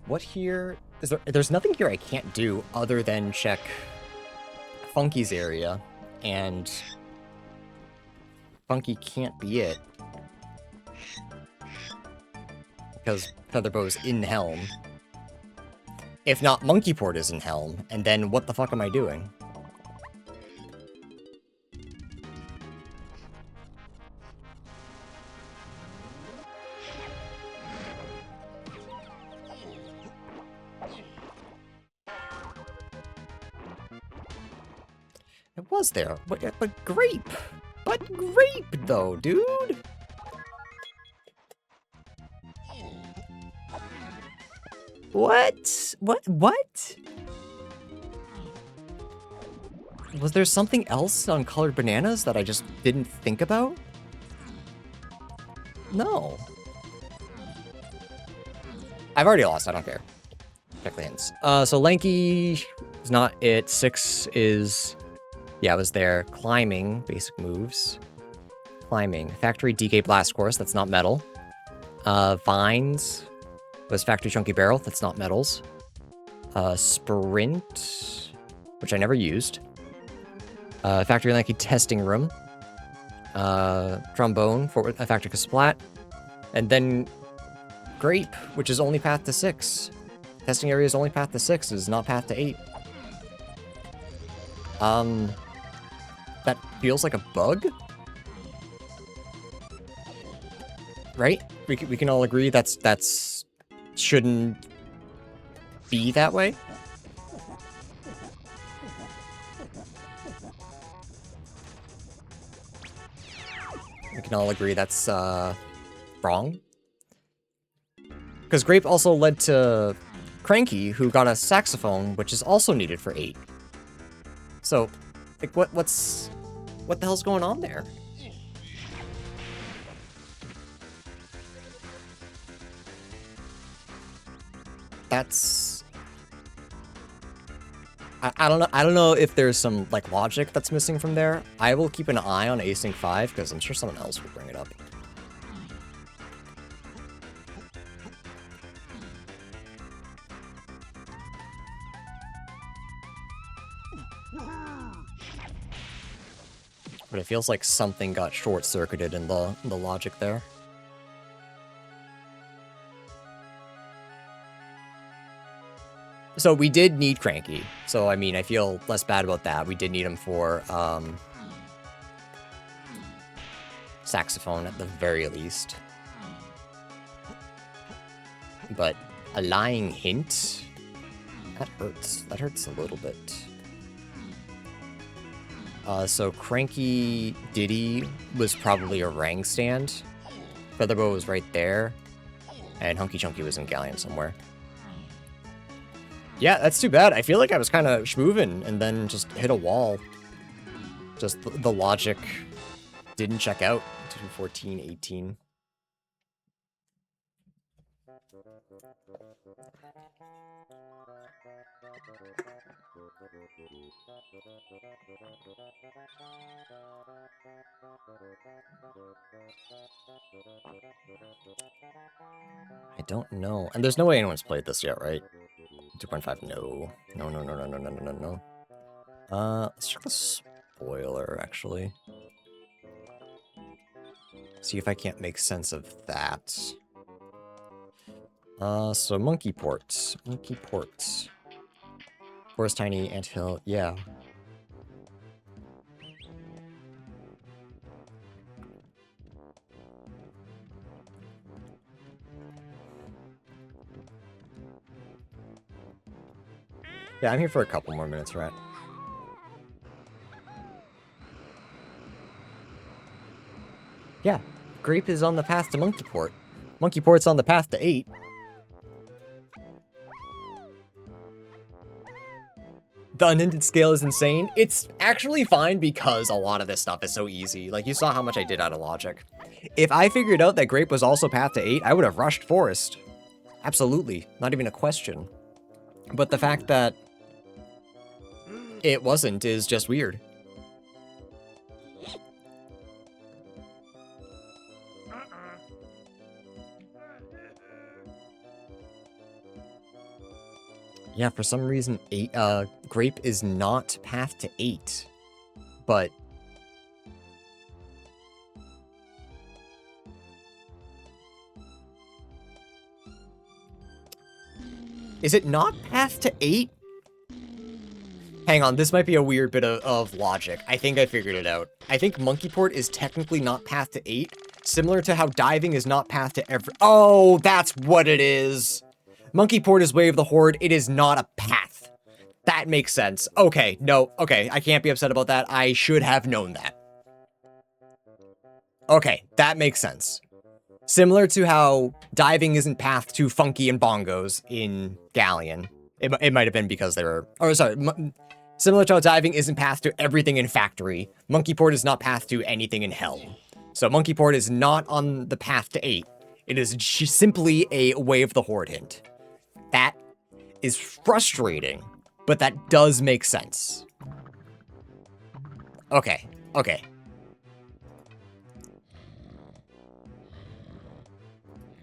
What here? There's nothing here I can't do other than check Funky's area, and Funky can't be it. Because Featherbow's in Helm. If not, Monkeyport is in Helm, and then what the fuck am I doing? It was there, but grape! But grape, though, dude! What? What? Was there something else on colored bananas that I just didn't think about? No. I've already lost, I don't care. Check the hints. So Lanky is not it. 6 is... Yeah, it was there. Climbing, basic moves. Climbing. Factory DK Blast Course, that's not metal. Vines was Factory Chunky Barrel, that's not metals. Sprint, which I never used. Factory Lanky Testing Room. Trombone for Factory Splat. And then Grape, which is only path to 6. Testing area is only path to 6, is not path to 8. That feels like a bug? Right? We can all agree that's shouldn't be that way? We can all agree that's, wrong? Because Grape also led to Cranky, who got a saxophone, which is also needed for 8. So, like, what the hell's going on there? That's... I don't know if there's some, like, logic that's missing from there. I will keep an eye on Async 5, because I'm sure someone else will bring it up. But it feels like something got short-circuited in the logic there. So we did need Cranky. So, I mean, I feel less bad about that. We did need him for, saxophone at the very least. But a lying hint? That hurts. That hurts a little bit. So Cranky Diddy was probably a Rang stand. Featherbow was right there. And Hunky Chunky was in Galleon somewhere. Yeah, that's too bad. I feel like I was kind of schmoovin' and then just hit a wall. Just the logic didn't check out. 214, 18. I don't know. And there's no way anyone's played this yet, right? 2.5, no. No, no, no, no, no, no, no, no. Let's check the spoiler, actually. See if I can't make sense of that. So monkey port. Monkey port. Forest tiny anthill, yeah. Yeah, I'm here for a couple more minutes, right? Yeah, Grape is on the path to Monkey Port. Monkey Port's on the path to 8. The unhinted scale is insane. It's actually fine because a lot of this stuff is so easy. Like, you saw how much I did out of logic. If I figured out that Grape was also path to 8, I would have rushed Forest. Absolutely. Not even a question. But the fact that it wasn't is just weird. Yeah, for some reason, Grape is not path to 8, but is it not path to 8? Hang on, this might be a weird bit of logic. I think I figured it out. I think Monkey Port is technically not path to 8, similar to how diving is not path to every— Oh, that's what it is! Monkey Port is Way of the Horde, it is not a path. That makes sense. Okay, no, okay, I can't be upset about that. I should have known that. Okay, that makes sense. Similar to how diving isn't path to Funky and Bongos in Galleon. It might have been because they were— Oh, sorry. Similar to how diving isn't path to everything in Factory, Monkey Port is not path to anything in Hell. So Monkey Port is not on the path to 8. It is simply a Way of the Horde hint. That is frustrating, but that does make sense. Okay, okay.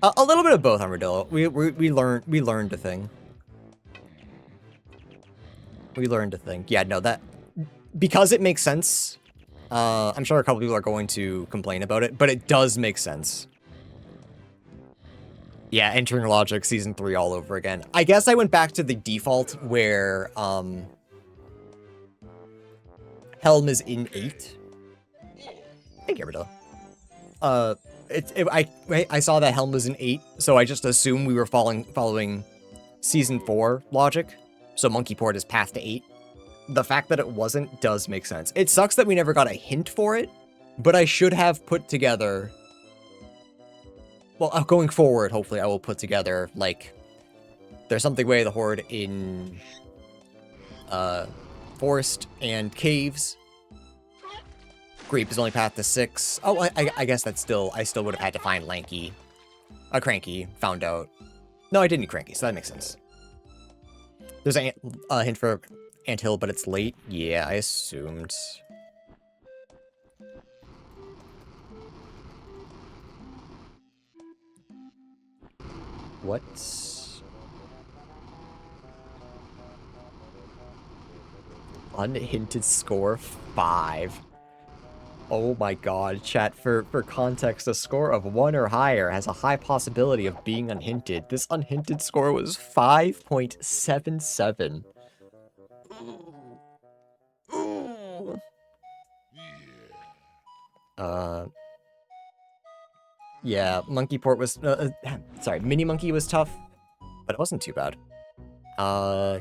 A little bit of both, Armadillo. We learned a thing. We learned a thing. Yeah, no, that— because it makes sense. I'm sure a couple people are going to complain about it, but it does make sense. Yeah, entering logic season 3 all over again. I guess I went back to the default where Helm is in 8. Thank you, Armadillo. I saw that Helm was in 8, so I just assumed we were following season 4 logic. So Monkey Port is path to 8. The fact that it wasn't does make sense. It sucks that we never got a hint for it, but I should have put together— Well, going forward, hopefully I will put together, like, there's something Way of the Horde in Forest and Caves. Grape is only path to 6. Oh, I guess that's still— I still would have had to find Lanky. Cranky, found out. No, I didn't need Cranky, so that makes sense. There's a hint for Anthill, but it's late. Yeah, I assumed. What? Unhinted score 5. Oh my god, chat, for context, a score of 1 or higher has a high possibility of being unhinted. This unhinted score was 5.77. Yeah, Monkey Port was— sorry, Mini Monkey was tough, but it wasn't too bad.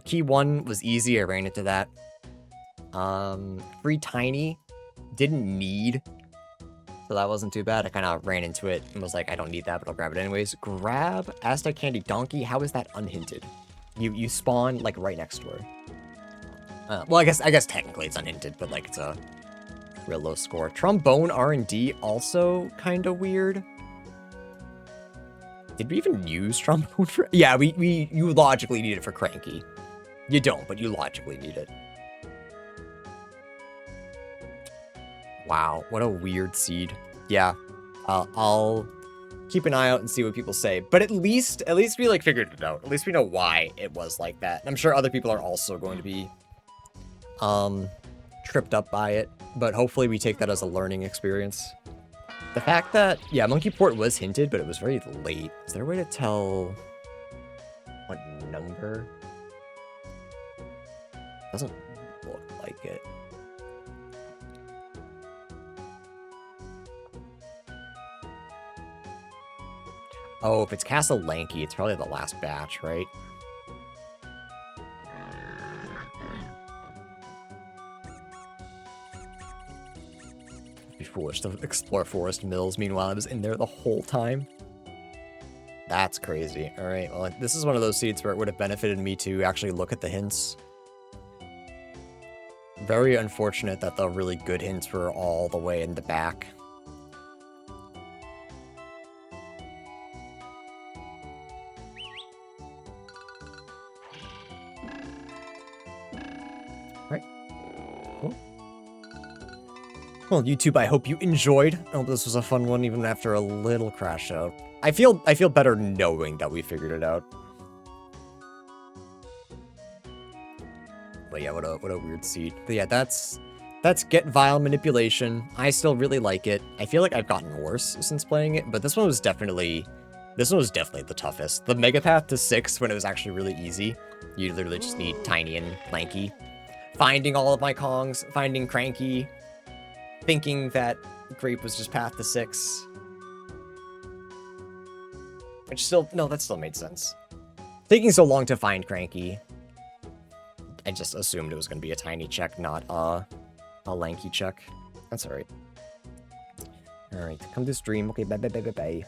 Key 1 was easy, I ran into that. Free Tiny, didn't need, so that wasn't too bad. I kind of ran into it and was like, I don't need that, but I'll grab it anyways. Grab Aztec Candy Donkey, how is that unhinted? You spawn, like, right next to her. Well, I guess technically it's unhinted, but, like, it's a real low score. Trombone R&D, also kind of weird. Did we even use Trombone for— Yeah, you logically need it for Cranky. You don't, but you logically need it. Wow, what a weird seed. Yeah, I'll keep an eye out and see what people say. But at least we like figured it out. At least we know why it was like that. And I'm sure other people are also going to be tripped up by it. But hopefully we take that as a learning experience. The fact that, yeah, Monkey Port was hinted, but it was very late. Is there a way to tell what number? Doesn't look like it. Oh, if it's Castle Lanky, it's probably the last batch, right? It'd be foolish to explore Forest Mills. Meanwhile, I was in there the whole time. That's crazy. All right, well, this is one of those seeds where it would have benefited me to actually look at the hints. Very unfortunate that the really good hints were all the way in the back. Well, YouTube, I hope you enjoyed. I hope this was a fun one, even after a little crash out. I feel better knowing that we figured it out. But yeah, what a weird seed. But yeah, that's Get Vial manipulation. I still really like it. I feel like I've gotten worse since playing it, but this one was definitely the toughest. The Mega Path to 6 when it was actually really easy. You literally just need Tiny and Lanky. Finding all of my Kongs, finding Cranky. Thinking that Grape was just path to 6. Which still, no, that still made sense. Taking so long to find Cranky, I just assumed it was going to be a Tiny check, not a Lanky check. That's alright. Alright, come to stream. Okay, bye.